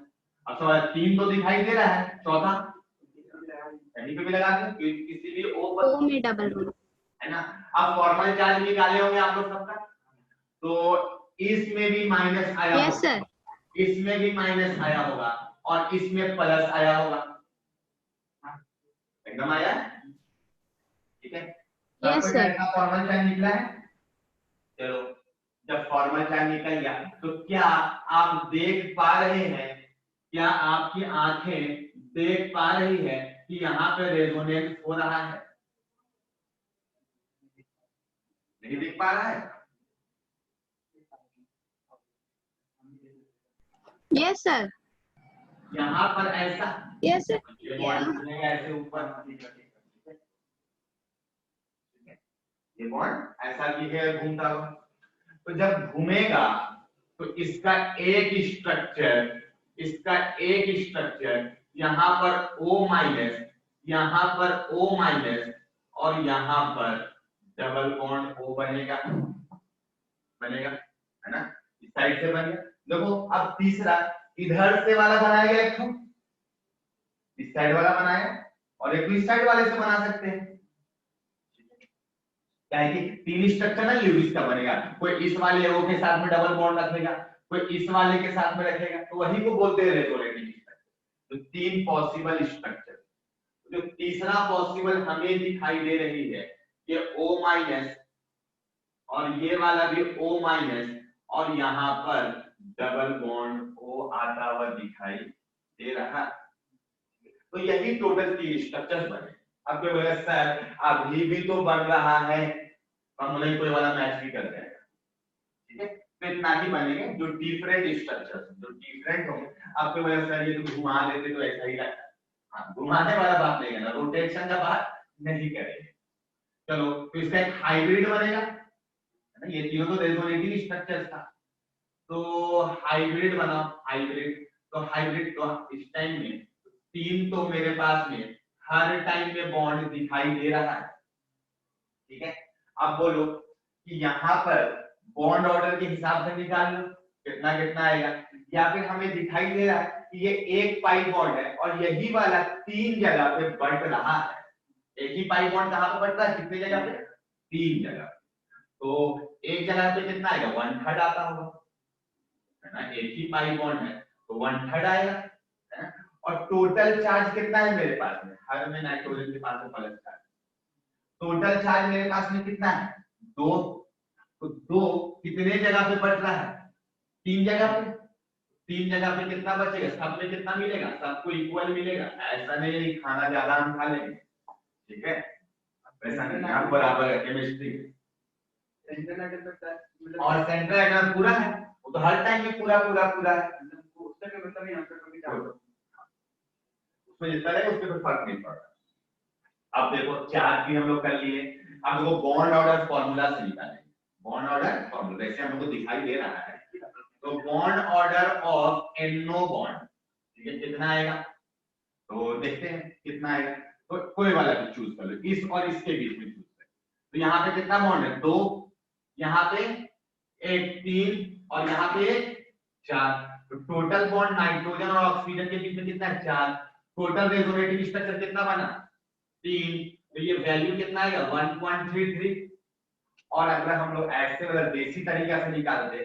अब सवाल 3 तो दिखाई दे रहा है, चौथा कहीं पे भी लगा दो, किसी भी ओ पर, ओ में डबल बॉन्ड है ना। अब फॉर्मल चार्ज निकाले होंगे आप लोग सबका, तो इसमें भी माइनस आया यस होगा, सर। इसमें भी माइनस आया होगा और इसमें प्लस आया होगा। एकदम आया, ठीक है। Yes sir. फॉर्मल चार्ज निकला है। चलो, जब फॉर्मल चार्ज निकल गया तो क्या आप देख पा रहे हैं, क्या आपकी आंखें देख पा रही है कि यहाँ पे रेजोनेंस हो रहा है? नहीं देख पा रहा है? Yes sir. यहाँ पर ऐसा, यस सर। ये बॉन्ड घूमेगा ऐसे ऊपर, ये बॉन्ड ऐसा भी है घूमता हुआ। तो जब घूमेगा तो इसका एक स्ट्रक्चर यहाँ पर O-, यहाँ पर O- और यहाँ पर डबल बॉन्ड O बनेगा, है ना। इस साइड से बन गया। देखो अब तीसरा इधर से वाला बनाया गया, एक तो इस साइड वाला बनाया और एक इस साइड वाले से बना सकते हैं, क्या है कि 3 स्ट्रक्चर ना ल्यूइस का बनेगा। कोई इस वाले O के साथ में डबल बॉन्ड रखेगा, कोई इस वाले के साथ में रखेगा, तो वही को बोलते हैं रेजोनेटिंग स्ट्रक्चर। तो 3 पॉसिबल स्ट्रक्चर। जो तीसरा पॉसिबल हमें दिखाई दे रही है, ये O- और ये वाला भी O- और यहाँ पर डबल बॉन्ड O आता हुआ दिखाई दे रहा। तो यही टोटल 3 स्ट्रक्चर्स बने। अब कोई बोले सर अभी भी तो बन रहा है, हम नहीं कोई वाला मैच भी कर जाएगा, ठीक है। तो इतना ही बनेंगे जो डिफरेंट स्ट्रक्चर्स, जो डिफरेंट होंगे। आपको बोले सर ये तो घुमा देते तो ऐसा ही लगता है, हाँ घुमाने वाला बात नहीं है ना, रोटेशन का बात नहीं करेंगे। चलो, तो इसका एक हाइब्रिड बनेगा, है ना। ये तीनों तो रेजोनेटिंग स्ट्रक्चर्स था, तो हाइब्रिड बनाओ, हाइब्रिड। तो हाइब्रिड तो इस टाइम में 3 तो मेरे पास में हर टाइम में बॉन्ड दिखाई दे रहा है, ठीक है। अब बोलो कि यहाँ पर बॉन्ड ऑर्डर के हिसाब से निकाल लो कितना कितना आएगा, या फिर हमें दिखाई दे रहा है कि ये एक पाई बॉन्ड है और यही वाला 3 जगह पे बढ़ रहा है। एक ही पाई बॉन्ड कहाँ पे बढ़ता है, कितनी जगह पे? 3 जगह। तो एक जगह पे कितना आएगा, 1/3 आता होगा, है ना। एक ही पाई बॉन्ड है तो 1/3 आएगा, है ना। और टोटल चार्ज कितना है मेरे पास में, हर में नाइट्रोजन के पास में प्लस चार्ज, टोटल चार्ज मेरे पास में कितना है, 2। तो 2 कितने जगह पे बढ़ रहा है, 3 जगह पे। 3 जगह पे कितना बचेगा, सब में कितना मिलेगा, सबको इक्वल मिलेगा। ऐसा नहीं है खाना ज्यादा हम खा लेंगे, ठीक है, ऐसा नहीं है, बराबर है केमिस्ट्री। और सेंट्रल एटम पूरा है, वो तो हर टाइम में पूरा पूरा पूरा है, उससे मतलब यहाँ पे कभी उसमें जितना है उससे कोई फर्क नहीं पड़ता। अब देखो चार्ज भी हम लोग कर लिए, अब देखो बॉन्ड ऑर्डर फॉर्मूला से निकालेंगे। बॉन्ड ऑर्डर फॉर्मूला वैसे हम लोग को दिखाई दे रहा है, तो bond order of NO bond, ठीक है, कितना आएगा, तो देखते हैं कितना आएगा। तो कोई वाला भी चूज कर लो, इस और इसके बीच में चूज कर। तो यहाँ पे कितना बॉन्ड है, 2, यहाँ पे एक 3 और यहाँ पे 4। तो टोटल बॉन्ड नाइट्रोजन और ऑक्सीजन के बीच में कितना है, 4। टोटल रेजोनेटिव स्ट्रक्चर कितना बना 3, तो ये वैल्यू कितना आएगा 1.33। और अगर हम लोग ऐसे मतलब देसी तरीका से निकालते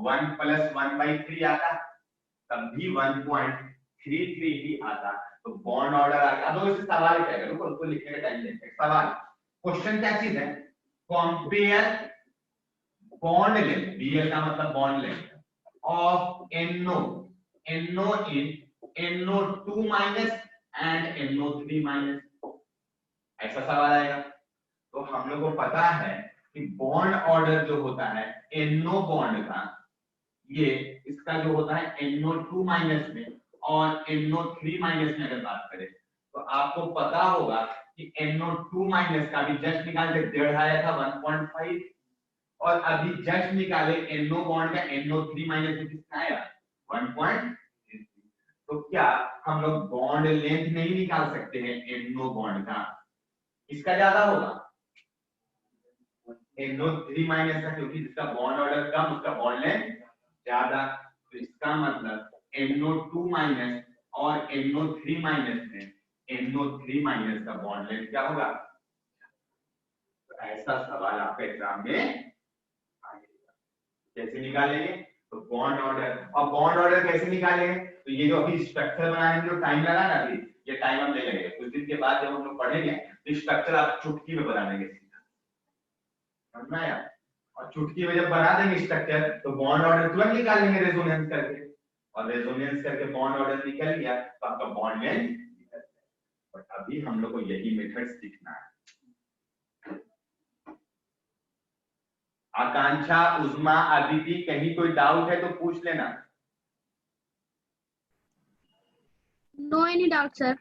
1 + 1/3 आता तब भी 1.33 ही आता, तो बॉन्ड ऑर्डर आ गया। अब इससे सवाल क्या है, रुको उसको लिखने का टाइम लेते हैं। सवाल क्वेश्चन क्या चीज है, कंपेयर बॉन्ड लेंथ, बीएल का मतलब bond length of NO in NO2 minus and NO3 minus, ऐसा सवाल आएगा। तो हम लोग को पता है कि बॉन्ड ऑर्डर जो होता है NO बॉन्ड का, ये इसका जो होता है NO2 माइनस में और NO3 माइनस में अगर बात करें तो आपको पता होगा कि NO2 माइनस का भी जस्ट निकाले 1.5 आया था 1.5, और अभी जस्ट निकाले NO बॉन्ड का NO3 माइनस में कितना आया 1.33। तो क्या हम लोग बॉन्ड लेंथ नहीं निकाल सकते हैं NO बॉन्ड का, इसका ज्यादा होगा NO3 माइनस का, क्योंकि जिसका बॉन्ड ऑर्डर कम उसका बॉन्ड लेंथ ज्यादा। तो इसका मतलब NO2 माइनस और NO3 माइनस में NO3 माइनस का बॉन्ड लेंथ क्या होगा। तो ऐसा सवाल आपके एग्जाम में आएगा। कैसे निकालेंगे, तो बॉन्ड ऑर्डर, और बॉन्ड ऑर्डर कैसे निकालेंगे, तो ये जो अभी स्ट्रक्चर बनाने में जो टाइम लगा ना, अभी ये टाइम हम ले लेंगे कुछ दिन के बाद जब हम लोग पढ़ेंगे तो स्ट्रक्चर आप चुटकी में बना देंगे, समझ में आया। और चुटकी में जब बना देंगे स्ट्रक्चर तो बॉन्ड ऑर्डर तुरंत निकाल लेंगे रेजोनेंस करके, और रेजोनेंस करके बॉन्ड ऑर्डर निकल गया तो आपका बॉन्ड लेंथ निकल गया। और अभी हम लोग को यही मेथड सीखना है। आकांक्षा, उस्मा, अदिति, कहीं कोई डाउट है तो पूछ लेना। No any doubt sir.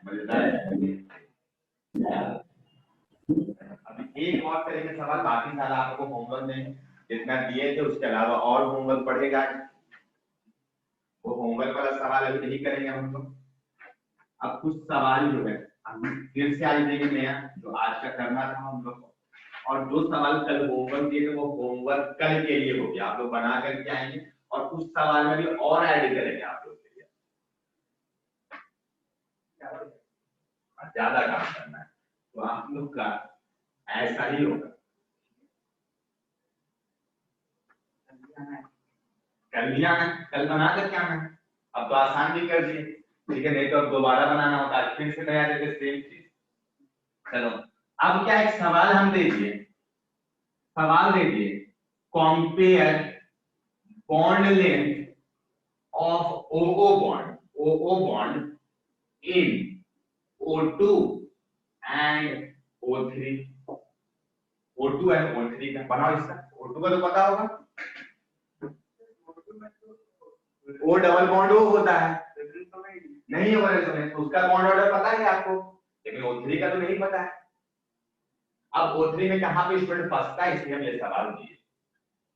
मजेदार है। अभी एक और करेंगे सवाल, बाकी सारा आपको होमवर्क में जितना दिए थे उसके अलावा और होमवर्क पढ़ेगा। वो होमवर्क वाला सवाल अभी नहीं करेंगे हम लोग। अब कुछ सवाल जो है हम फिर से आज देंगे नया, जो आज का करना था हम लोग को, और जो सवाल कल होमवर्क दिए थे वो होमवर्क कल के लिए हो गया, आप लोग बना करके आएंगे, और कुछ सवाल में भी और ऐड करेंगे आप लोग के लिए। ज्यादा काम करना है तो आप लोग का ऐसा ही होगा। कर लिया है, कल बना कर क्या है, अब तो आसान भी कर दिए, ठीक है, नहीं तो अब दोबारा बनाना होता है, फिर से नया देते सेम चीज। चलो अब क्या एक सवाल हम दे दिए, सवाल दे दिए compare bond length of OO bond in O2 and O3। O2 and O3 का बनाओ, इसका O2 का तो पता होगा, O डबल बॉन्ड O होता है, नहीं होगा रेजोनेंस, उसका बॉन्ड ऑर्डर पता है आपको, लेकिन O3 का तो नहीं पता है। अब O3 में कहाँ पे स्टूडेंट फंसता है, इसलिए हम ये सवाल दिए।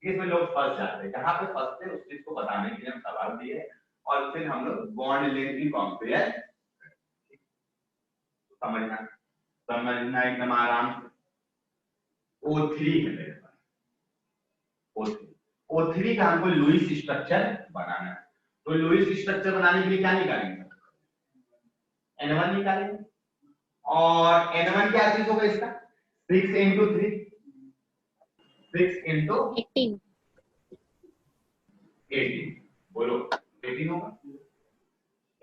इसमें लोग फंस जाते हैं, कहाँ पे फंसते हैं उस चीज को बताने के लिए हम सवाल दिए, और फिर हम लोग बॉन्ड लेंथ भी कंपेयर, समझना एकदम आराम से। O3 है मेरे पास, O3 का हमको लुईस स्ट्रक्चर बनाना है। तो लुईस स्ट्रक्चर बनाने के लिए क्या निकालेंगे, N1 निकालेंगे, और N1 क्या चीज होगा इसका, 6 into 3, 6 into 18 18, बोलो 18 होगा।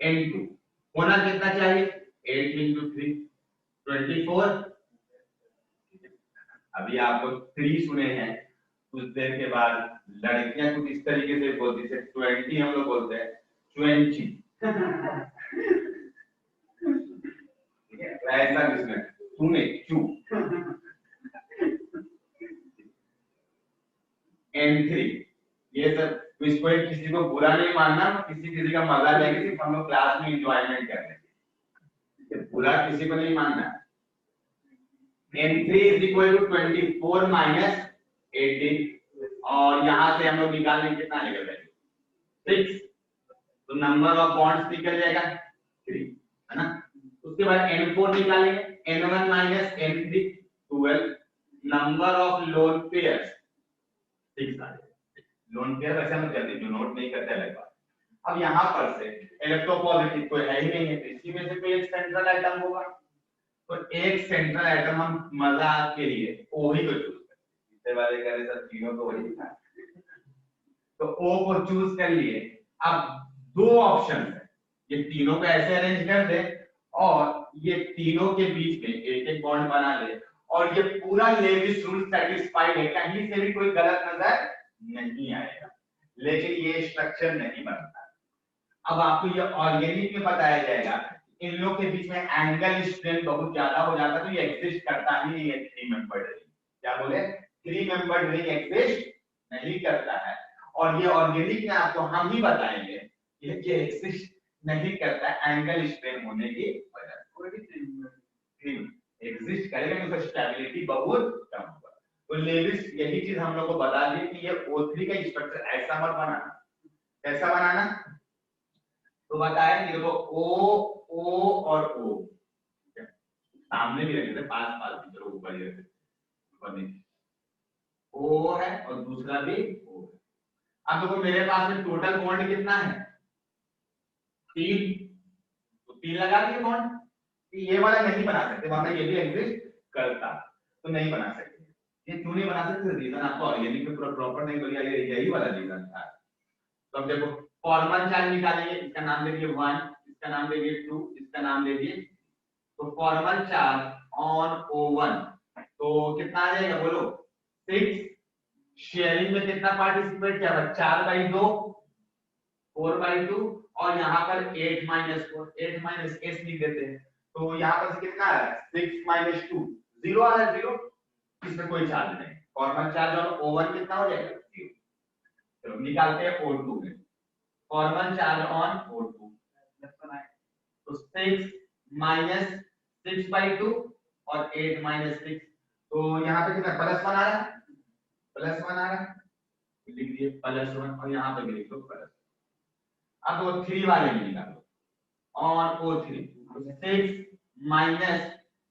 N2 होना कितना चाहिए, 8 into 3 24। अभी आपको 3 सुने हैं, कुछ देर के बाद लड़कियां कुछ इस तरीके से बोलती है, 20 हम लोग बोलते हैं 20। ठीक है, ऐसा किसमें सुने क्यों। N3 ये सब, तो इसको किसी को बुरा नहीं मानना, किसी का मजा लेंगे, सिर्फ हम लोग क्लास में एंजॉयमेंट कर रहे हैं, बुरा किसी को नहीं मानना। N3 is equal to 24 minus 18, और यहां से हम लोग निकालेंगे कितना आएगा वैल्यू 6, तो नंबर ऑफ बॉन्ड्स निकल जाएगा 3, है ना। उसके बाद N4 निकालेंगे, N1 minus N3 12, number of lone pairs 6 आ जाएगा। लोन पेयर वैसे हम करते जो नोट नहीं करते अलग बात। अब यहाँ पर से इलेक्ट्रोपॉजिटिव कोई है ही नहीं है, तो इसी में से कोई एक सेंट्रल आइटम होगा, तो एक सेंट्रल आइटम हम मजाक के लिए O ही को चूज करें, इससे वाले कह रहे सर तीनों तो वही था, तो O को चूज कर लिए। अब दो ऑप्शन है, ये तीनों को ऐसे अरेंज कर दे और ये तीनों के बीच में एक एक बॉन्ड बना ले, और ये पूरा लेविस रूल सेटिस्फाइड है, कहीं से भी कोई गलत नजर नहीं आएगा, लेकिन ये स्ट्रक्चर नहीं बनता। अब आपको ये ऑर्गेनिक में बताया जाएगा, इन लोग के बीच में एंगल स्ट्रेन बहुत ज्यादा हो जाता है, तो ये एग्जिस्ट करता ही नहीं है 3 मेंबर्ड रिंग। क्या बोले, 3 मेंबर्ड रिंग एग्जिस्ट नहीं करता है, और ये ऑर्गेनिक में आपको हम ही बताएंगे ये एग्जिस्ट नहीं करता एंगल स्ट्रेन होने की वजह से। कोई भी एग्जिस्ट करेगा लेकिन उसका स्टेबिलिटी बहुत कम होगा। तो लेविस यही चीज हम लोग को बता दी कि ये O3 का स्ट्रक्चर ऐसा मत बनाना, कैसा बनाना, तो बताया कि देखो O और O सामने भी रखे थे, पास पास की तरफ ऊपर ही रखे थे, ऊपर नीचे O है और दूसरा भी O है। अब देखो मेरे पास में टोटल बॉन्ड कितना है 3, तो 3 लगा दिए बॉन्ड, ये वाला नहीं बना सकते, वरना ये भी एग्जिस्ट करता, तो नहीं बना सकते। ये क्यों नहीं बना सकते, रीजन आपको ऑर्गेनिक में पूरा प्रॉपर नहीं बोलिए, ये यही वाला रीजन था। तो अब देखो फॉर्मल चार्ज निकालेंगे, इसका नाम दे दिए 1, इसका नाम दे दिए 2, इसका नाम दे दिए, तो फॉर्मल चार्ज ऑन O1 तो कितना आ जाएगा बोलो 6, शेयरिंग में कितना पार्टिसिपेट किया, 4/2, 4/2, और यहाँ पर 8 - 4, 8 - s लिख देते हैं, तो यहाँ पर से कितना आ रहा है 6 - 2, 0 आ रहा है, 0, इसमें कोई चार्ज नहीं। फॉर्मल चार्ज ऑन O1 कितना हो जाएगा 0। चलो निकालते हैं O2 में, फॉर्मल चार्ज ऑन O2 तो 6 - 6/2 और 8 - 6, तो यहाँ पे कितना +1 आ रहा है, +1 आ रहा है, लिख दिए +1, और यहाँ पे भी लिख दो +1। अब वो 3 वाले में निकालो, ऑन O3 6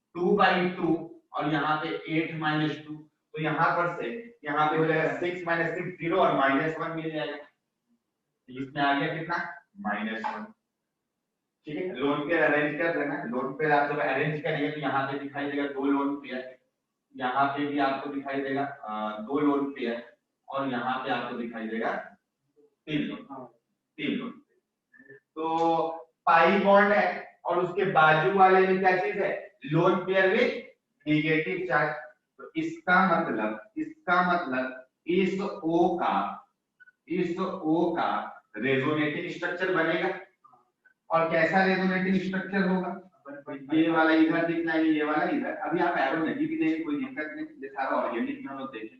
- 2/2 और यहाँ पे 8 - 2, तो यहाँ पर से यहाँ पे हो जाएगा 6 - 6 0 और -1 मिल जाएगा, इसमें आ गया कितना -1। ठीक है, लोन पेयर अरेंज कर देना, लोन पेयर आप जब अरेंज करेंगे तो यहाँ पे दिखाई देगा 2 लोन पेयर, यहाँ पे भी आपको दिखाई देगा 2 लोन पेयर, और यहाँ पे आपको दिखाई देगा 3 लोन। तो पाई बॉन्ड है और उसके बाजू वाले में क्या चीज है, lone pair with negative charge, तो इसका मतलब इस O का रेजोनेटिंग स्ट्रक्चर बनेगा, और कैसा रेजोनेटिंग स्ट्रक्चर होगा, ये वाला इधर दिखना है, ये वाला इधर, अभी आप एरो नहीं भी देंगे कोई दिक्कत नहीं, ये सारा ऑर्गेनिक में हम लोग देखें,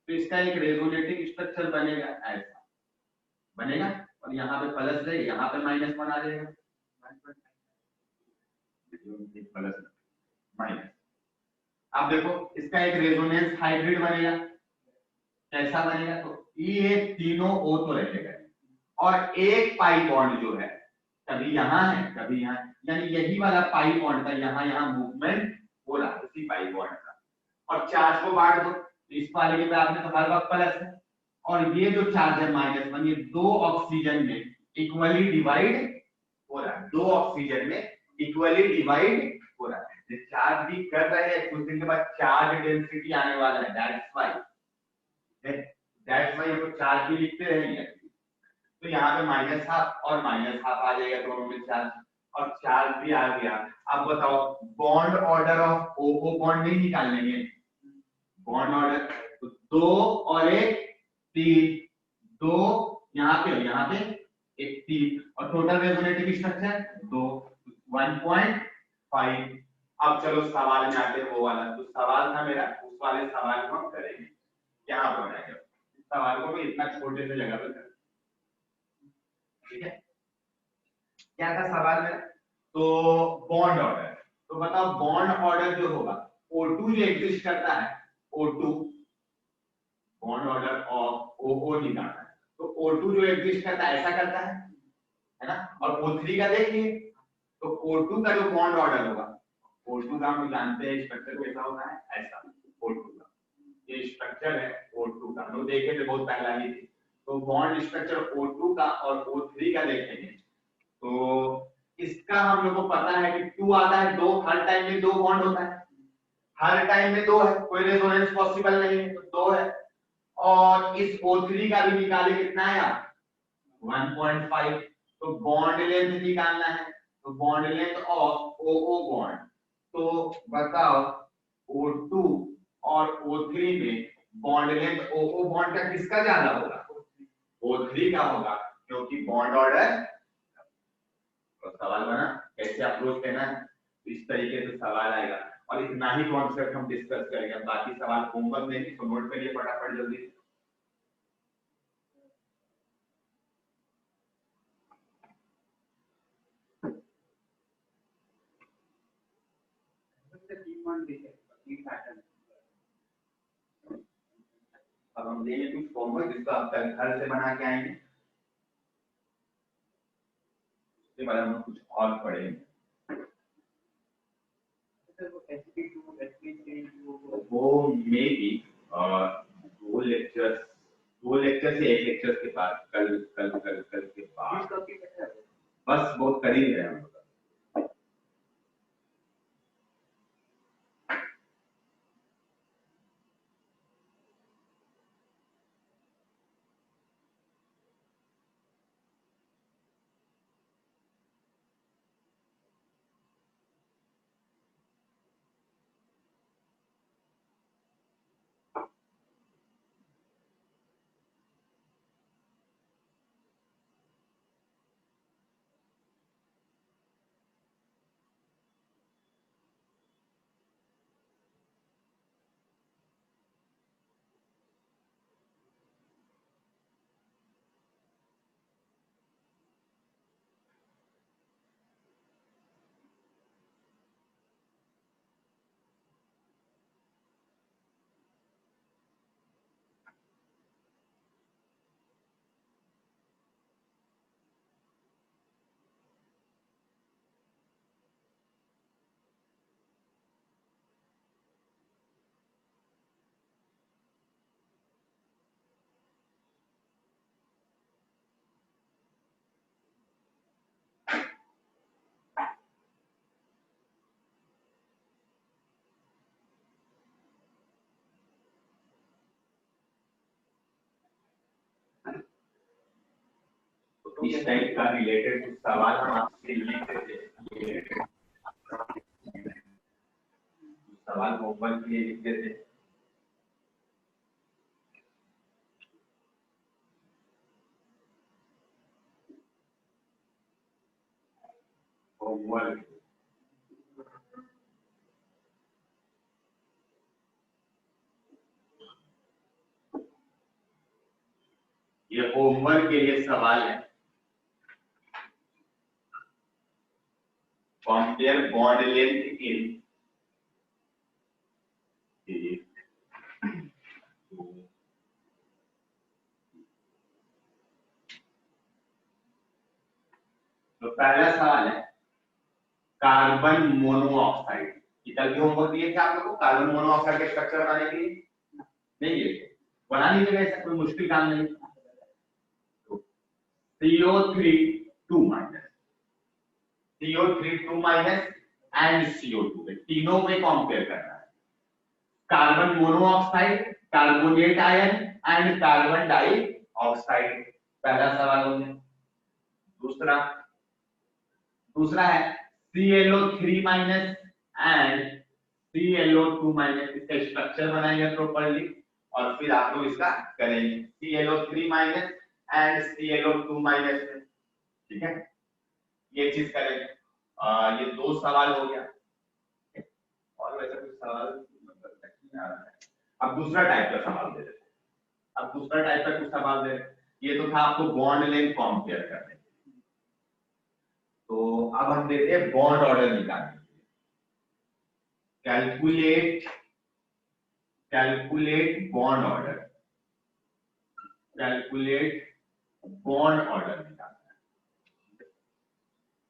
तो इसका एक रेजोनेटिंग स्ट्रक्चर बनेगा, ऐसा बनेगा, और यहाँ पे प्लस है, यहाँ पे -1 आ जाएगा, प्लस माइनस, अब देखो इसका एक रेजोनेंस हाइब्रिड बनेगा, कैसा बनेगा, तो ये तीनों O तो रहेगा और एक पाई बॉन्ड जो है कभी यहाँ है कभी यहाँ, यानी यही वाला पाई बॉन्ड का यहाँ यहाँ मूवमेंट हो रहा है उसी पाई बॉन्ड का। और चार्ज को बांट दो, इस वाले के आपने तो हर वक्त प्लस है, और ये जो चार्ज है -1, ये दो ऑक्सीजन में इक्वली डिवाइड हो रहा है, दो ऑक्सीजन में इक्वली डिवाइड हो रहा है। ये चार्ज भी कर रहे हैं, कुछ दिन के बाद चार्ज डेंसिटी आने वाला है, दैट्स व्हाई हम चार्ज भी लिखते रहेंगे। तो यहाँ पे -½ और -½ आ जाएगा दोनों में चार्ज, और चार्ज भी आ गया। अब बताओ bond order of OO bond नहीं निकालेंगे, बॉन्ड ऑर्डर तो 2 और 1 3, 2 यहाँ पे 1 3, और टोटल रेजोनेटिव स्ट्रक्चर 2 1.5। अब चलो सवाल में आते हैं, वो वाला तो सवाल था मेरा, उस वाले सवाल को हम करेंगे। यहाँ पर बनाएंगे सवाल को, मैं इतना छोटे से जगह पे करूँ, ठीक है। क्या था सवाल में, तो बॉन्ड ऑर्डर, तो बताओ बॉन्ड ऑर्डर जो होगा O2 जो एग्जिस्ट करता है, O2 bond order of OO निकालना है, तो O2 जो एग्जिस्ट करता है ऐसा करता है ना, और O3 का देखिए, तो O2 का जो बॉन्ड ऑर्डर होगा, O2 का हम जानते हैं स्ट्रक्चर कैसा होता है, ऐसा O2 का ये स्ट्रक्चर है, O2 का हम लोग देखे थे बहुत पहला ही थी। तो बॉन्ड स्ट्रक्चर O2 का और O3 का देखेंगे, तो इसका हम लोग को पता है कि 2 आता है, 2 हर टाइम में 2 बॉन्ड होता है, हर टाइम में 2 है, कोई रेजोनेंस पॉसिबल नहीं है, तो 2 है। और इस O3 का भी निकाले, कितना है आप 1.5, तो बॉन्ड लेंथ निकालना है, तो bond length of OO bond, तो बताओ O2 और O3 में बॉन्ड लेंथ OO बॉन्ड का किसका ज्यादा होगा, O3 का होगा, क्योंकि बॉन्ड ऑर्डर। तो सवाल बना कैसे अप्रोच करना है, इस तरीके से सवाल आएगा, और इतना ही कॉन्सेप्ट हम डिस्कस करेंगे। बाकी सवाल होमवर्क देंगे, तो नोट करिए फटाफट जल्दी से। अब हम देंगे कुछ होमवर्क, जिसको आप कल घर से बना के आएंगे, उसके बाद हम कुछ और पढ़ेंगे। वो मे बी दो लेक्चर से एक लेक्चर के बाद, कल के बाद, बस बहुत करीब है हम लोग। इस टाइप का रिलेटेड कुछ सवाल हम आपसे लिखते थे, सवाल होमवर्क के लिए लिखते थे। होमवर्क ये होमवर्क के लिए सवाल है। Compare bond length in पहला सवाल है कार्बन मोनोऑक्साइड। कल भी होमवर्क दिए थे आप लोगों को कार्बन मोनोऑक्साइड के स्ट्रक्चर बनाने के लिए, नहीं दिए थे? बना लीजिएगा, ऐसा कोई मुश्किल काम नहीं। तो CO3 2 minus, CO3 2 minus and CO2 तीनों में कंपेयर करना है। Carbon monoxide, carbonate ion and carbon dioxide, पहला सवाल हो गया। दूसरा है ClO3 minus and ClO2 minus, इसका स्ट्रक्चर बनाएंगे प्रॉपर्ली और फिर आप लोग इसका करेंगे ClO3 minus and ClO2 minus, ठीक है, ये चीज करेंगे। ये 2 सवाल हो गया और वैसे कुछ सवाल नहीं आ रहा है। अब दूसरा टाइप का सवाल दे देते हैं। अब दूसरा टाइप का कुछ सवाल दे, ये तो था आपको बॉन्ड लेंथ कंपेयर करने, तो अब हम देते हैं बॉन्ड ऑर्डर निकालने। Calculate bond order, calculate bond order निकालना है।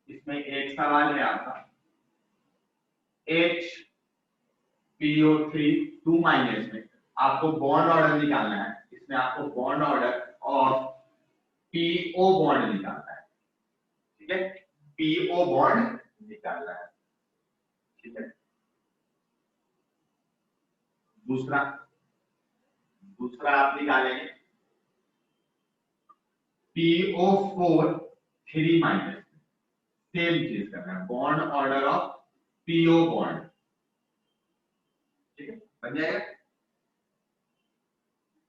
इसमें एक सवाल है आपका HPO3 2 माइनस में आपको बॉन्ड ऑर्डर निकालना है। इसमें आपको bond order of PO bond निकालना है, ठीक है, PO बॉन्ड निकालना है, ठीक है। दूसरा आप निकालेंगे PO4 3 माइनस, सेम चीज करना है, bond order of PO bond, ठीक है, बन जाएगा।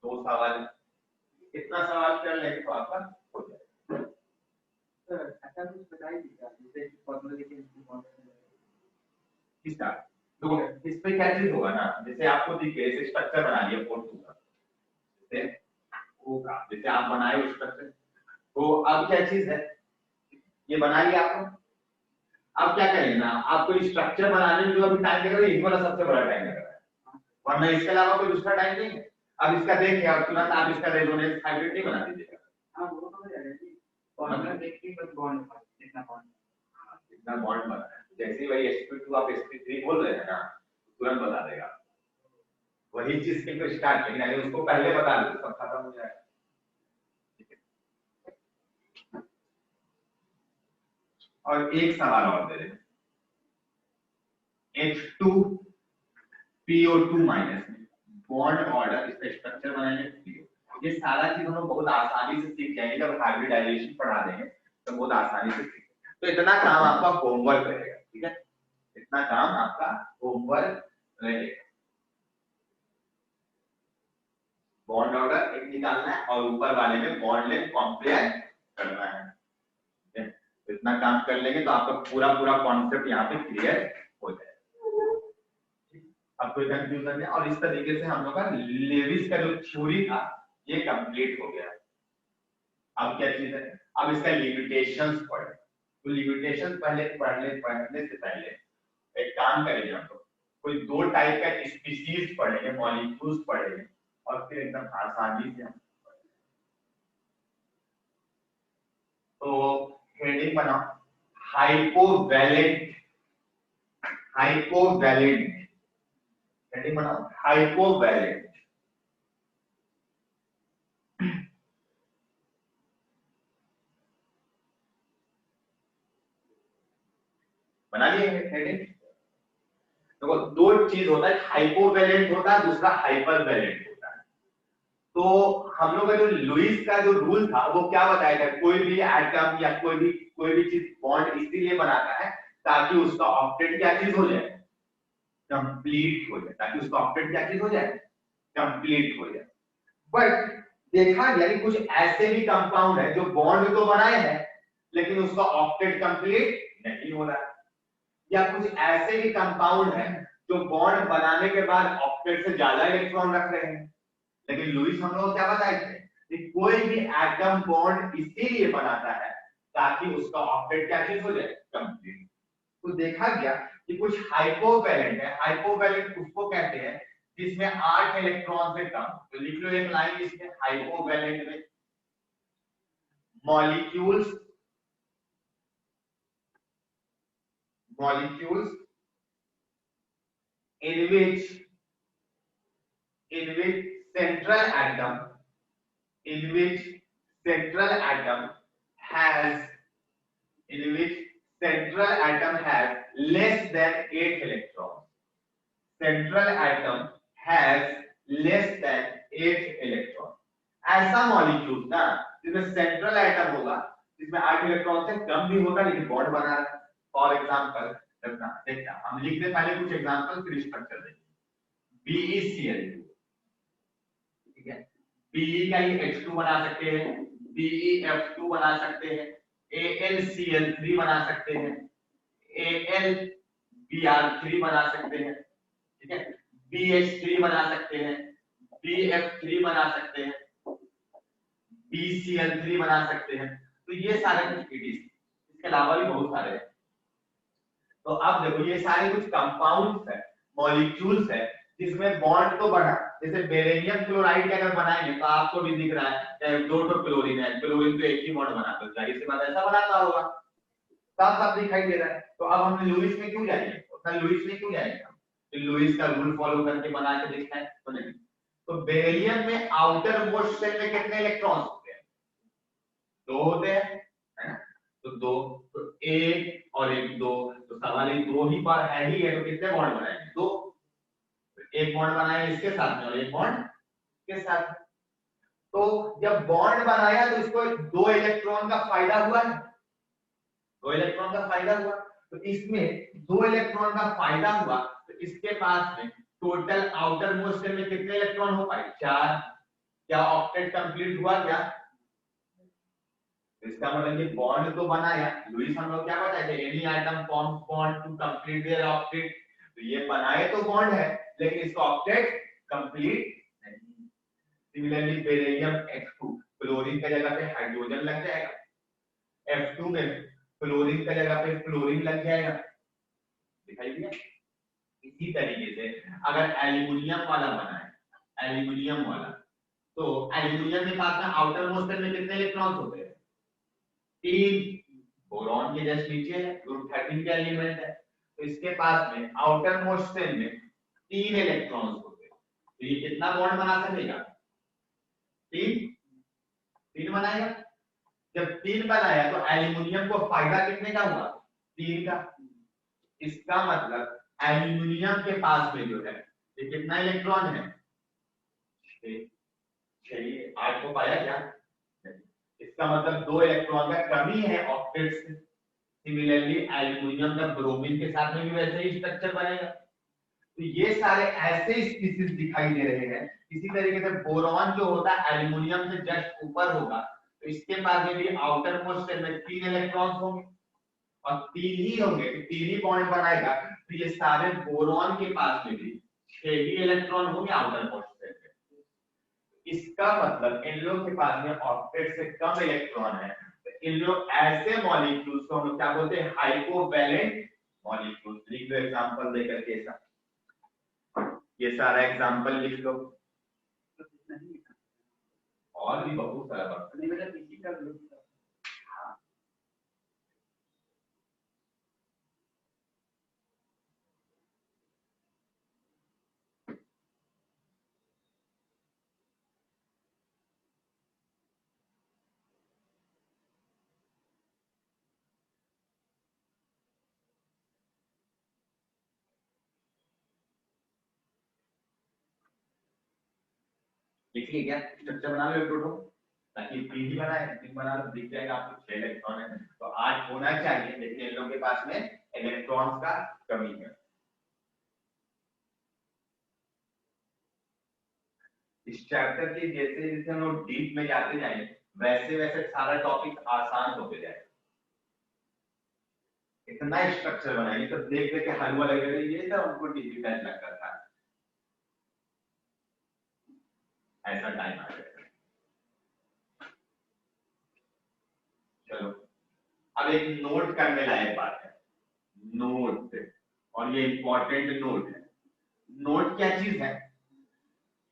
2 सवाल, इतना सवाल कर लेंगे तो आपका हो जाएगा। ऐसा कुछ बताइए जैसे फॉर्मूला के किसका देखो, इस पे क्या चीज होगा ना, जैसे आपको दिखे जैसे स्ट्रक्चर बना लिया O2 का, जैसे O का जैसे आप बनाए उस स्ट्रक्चर, तो अब क्या चीज है, ये बना लिया आपको। अब क्या करेंगे ना, आपको स्ट्रक्चर बनाने में जो अभी टाइम लगेगा यही वाला सबसे बड़ा टाइम लग रहा है, वरना इसके अलावा कोई दूसरा टाइम नहीं है। अब इसका देखिए आप तुरंत आप इसका रेजोनेंस हाइब्रिड नहीं बना दीजिएगा। हां वो तो हो जाएगा जी, फॉर्मूला देख के बस बॉन्ड कितना बॉन्ड बना है, जैसे वही sp2 आप sp3 बोल रहे हैं ना, तुरंत बता देगा। वही चीज के तो स्टार्ट करना है, उसको पहले बता दो सब खत्म हो जाएगा, ठीक है। और एक सवाल और दे रहे H2PO2 माइनस में बॉन्ड ऑर्डर, इसका स्ट्रक्चर बनाएंगे PO। ये सारा चीज हम लोग बहुत आसानी से सीख जाएंगे, जब हाइब्रिडाइजेशन पढ़ा देंगे तो बहुत आसानी से सीख। तो इतना काम आपका होमवर्क रहेगा, ठीक है, इतना काम आपका होमवर्क रहेगा। बॉन्ड ऑर्डर एक निकालना है और ऊपर वाले में बॉन्ड लेंथ कंपेयर करना है, ठीक है। तो इतना काम कर लेंगे तो आपका पूरा कॉन्सेप्ट यहाँ पे क्लियर हो जाएगा। अब कोई कंफ्यूजन नहीं, और इस तरीके से हम लोग का लेविस का जो थ्योरी था ये कंप्लीट हो गया। अब क्या चीज है, अब इसका लिमिटेशंस पढ़े। तो लिमिटेशन पढ़ने से पहले एक काम करेंगे, हम लोग कोई 2 टाइप का स्पीशीज पढ़ेंगे, मॉलिक्यूल्स पढ़ेंगे और फिर एकदम आसानी से हम तो हेडिंग बनाओ हाइपोवैलेंट, हेडिंग बनाओ हाइपोवैलेंट। बना लिए हेडिंग। देखो 2 चीज होता है, हाइपोवैलेंट होता है, दूसरा हाइपरवैलेंट होता है। तो हम लोग का जो लुईस का जो रूल था वो क्या बताया था, कोई भी एटम या कोई भी चीज बॉन्ड इसीलिए बनाता है ताकि उसका ऑक्टेट क्या चीज हो जाए, कंप्लीट हो जाए, ताकि उसका ऑक्टेट क्या चीज हो जाए, कंप्लीट हो जाए। बट देखा गया कि कुछ ऐसे भी कंपाउंड है जो बॉन्ड तो बनाए हैं लेकिन उसका ऑक्टेट कंप्लीट नहीं हो रहा है, या कुछ ऐसे भी कंपाउंड है जो बॉन्ड बनाने के बाद ऑक्टेट से ज्यादा इलेक्ट्रॉन रख रहे हैं। लेकिन लुईस हम लोग क्या बताए थे कि कोई भी एटम बॉन्ड इसीलिए बनाता है ताकि उसका ऑक्टेट क्या चीज हो जाए, कंप्लीट। तो देखा गया कि कुछ हाइपोवैलेंट है, हाइपोवैलेंट उसको कहते हैं जिसमें 8 इलेक्ट्रॉन से कम। तो लिख लो एक लाइन इसमें, हाइपोवैलेंट में molecules molecules in which central atom has less than 8 electrons. Central atom has less than 8 electrons. ऐसा मॉलिक्यूल ना जिसमें सेंट्रल एटम होगा जिसमें 8 इलेक्ट्रॉन से कम भी होगा लेकिन बॉन्ड बना रहा है. फॉर एग्जांपल देखना हम लिखते पहले कुछ एग्जांपल फिर स्ट्रक्चर देखेंगे. BeCl2, ठीक है. Be का ये H2 बना सकते हैं, BeF2 बना सकते हैं, AlCl3 बना सकते हैं, AlBr3 बना सकते हैं, ठीक है. BH3 बना सकते हैं, BF3 बना सकते हैं, BCl3 बना सकते हैं. तो ये सारे कुछ इटीज, इसके अलावा भी बहुत सारे हैं. तो अब देखो ये सारे कुछ कंपाउंड्स है, मॉलिक्यूल्स है जिसमें बॉन्ड तो बना. जैसे बेरिलियम क्लोराइड का अगर बनाएंगे तो आपको भी दिख रहा है दो क्लोरीन है, क्लोरीन तो एक ही बॉन्ड बनाता है, जाहिर सी बात ऐसा बनाता होगा, साफ साफ दिखाई दे रहा है. तो अब हम लुईस में क्यों जाएंगे, उतना लुईस में क्यों जाएंगे हम, तो लुईस का रूल फॉलो करके बना के देखना है तो नहीं. तो बेरिलियम में आउटर मोस्ट शेल में कितने इलेक्ट्रॉन्स होते हैं, 2 होते हैं, है ना. तो 2, तो 1 और 1 2, तो सवाल ये 2 ही बार है ही है, तो कितने बॉन्ड बनाएंगे, 2. एक बॉन्ड बनाया इसके साथ में और एक बॉन्ड के साथ. तो जब बॉन्ड बनाया तो इसको 2 इलेक्ट्रॉन का फायदा हुआ है, 2 इलेक्ट्रॉन का फायदा हुआ. तो इसमें 2 इलेक्ट्रॉन का फायदा हुआ तो इसके पास में टोटल आउटर मोस्ट शेल में कितने इलेक्ट्रॉन हो पाए, 4. क्या ऑक्टेट कंप्लीट हुआ क्या, इसका मतलब ये बॉन्ड तो बनाया. लुईस हम लोग क्या बताए थे, any atom forms bond to complete their octet. तो ये बनाए तो बॉन्ड है लेकिन इसका ऑक्टेट कंप्लीट नहीं. सिमिलरली बेरिलियम F2, क्लोरीन की जगह पे हाइड्रोजन लग जाएगा, F2 में क्लोरीन की जगह पे फ्लोरीन लग जाएगा, दिखाई दिया. इसी तरीके से अगर एल्युमिनियम वाला बना है, एल्युमिनियम वाला, तो एल्युमिनियम के पास में आउटर मोस्ट शेल में कितने इलेक्ट्रॉन्स होते हैं, 3. बोरॉन के जस्ट नीचे है, ग्रुप 13 का एलिमेंट है. तो इसके पास में आउटर मोस्ट शेल में 3 इलेक्ट्रॉन्स होते हैं. तो ये कितना बॉन्ड बना सकेगा, 3 बनाएगा. जब 3 बनाया तो एल्युमिनियम को फायदा कितने का हुआ, 3 का. इसका मतलब एल्युमिनियम के पास में जो है ये कितना इलेक्ट्रॉन है, 6. 8 को पाया क्या, इसका मतलब 2 इलेक्ट्रॉन का कमी है ऑक्टेट से. सिमिलरली एल्युमिनियम का ब्रोमीन के साथ में भी वैसे ही स्ट्रक्चर बनेगा. तो ये सारे ऐसे स्पीशीज दिखाई दे रहे हैं. इसी तरीके से बोरॉन जो होता है एल्युमिनियम से जस्ट ऊपर होगा, तो इसके पास में भी आउटर मोस्ट शेल में 3 इलेक्ट्रॉन्स होंगे और 3 ही होंगे, 3 ही बॉन्ड बनाएगा. तो ये सारे बोरॉन के पास में भी 6 ही इलेक्ट्रॉन होंगे आउटर मोस्ट शेल में. इसका मतलब इन लोगों के पास में ऑक्टेट से कम इलेक्ट्रॉन है. तो इन लोग ऐसे मॉलिक्यूल्स को हम क्या बोलते हैं, हाइपोवैलेंट मॉलिक्यूल्स. लिख दो एग्जांपल देकर के ऐसा, ये सारा एग्जांपल लिख लो. और भी बहुत सारा बात नहीं, मेरा किसी का ग्रुप लिखिए क्या, स्ट्रक्चर बना लो टोटो, ताकि 3 ही बनाए, 3 बना लो, दिख जाएगा आपको 6 इलेक्ट्रॉन है. तो 8 होना चाहिए लेकिन इन लोगों के पास में इलेक्ट्रॉन्स का कमी है. इस चैप्टर के जैसे जैसे हम लोग डीप में जाते जाएंगे वैसे वैसे सारा टॉपिक आसान होते जाएगा. इतना स्ट्रक्चर बनाएंगे तो देख देख के हलवा लगेगा, ये तो उनको डिफिकल्ट लगता था. ऐसा टाइम आ जाएगा. चलो अब एक नोट करने लायक बात है, नोट, और ये इंपॉर्टेंट नोट है. नोट क्या चीज है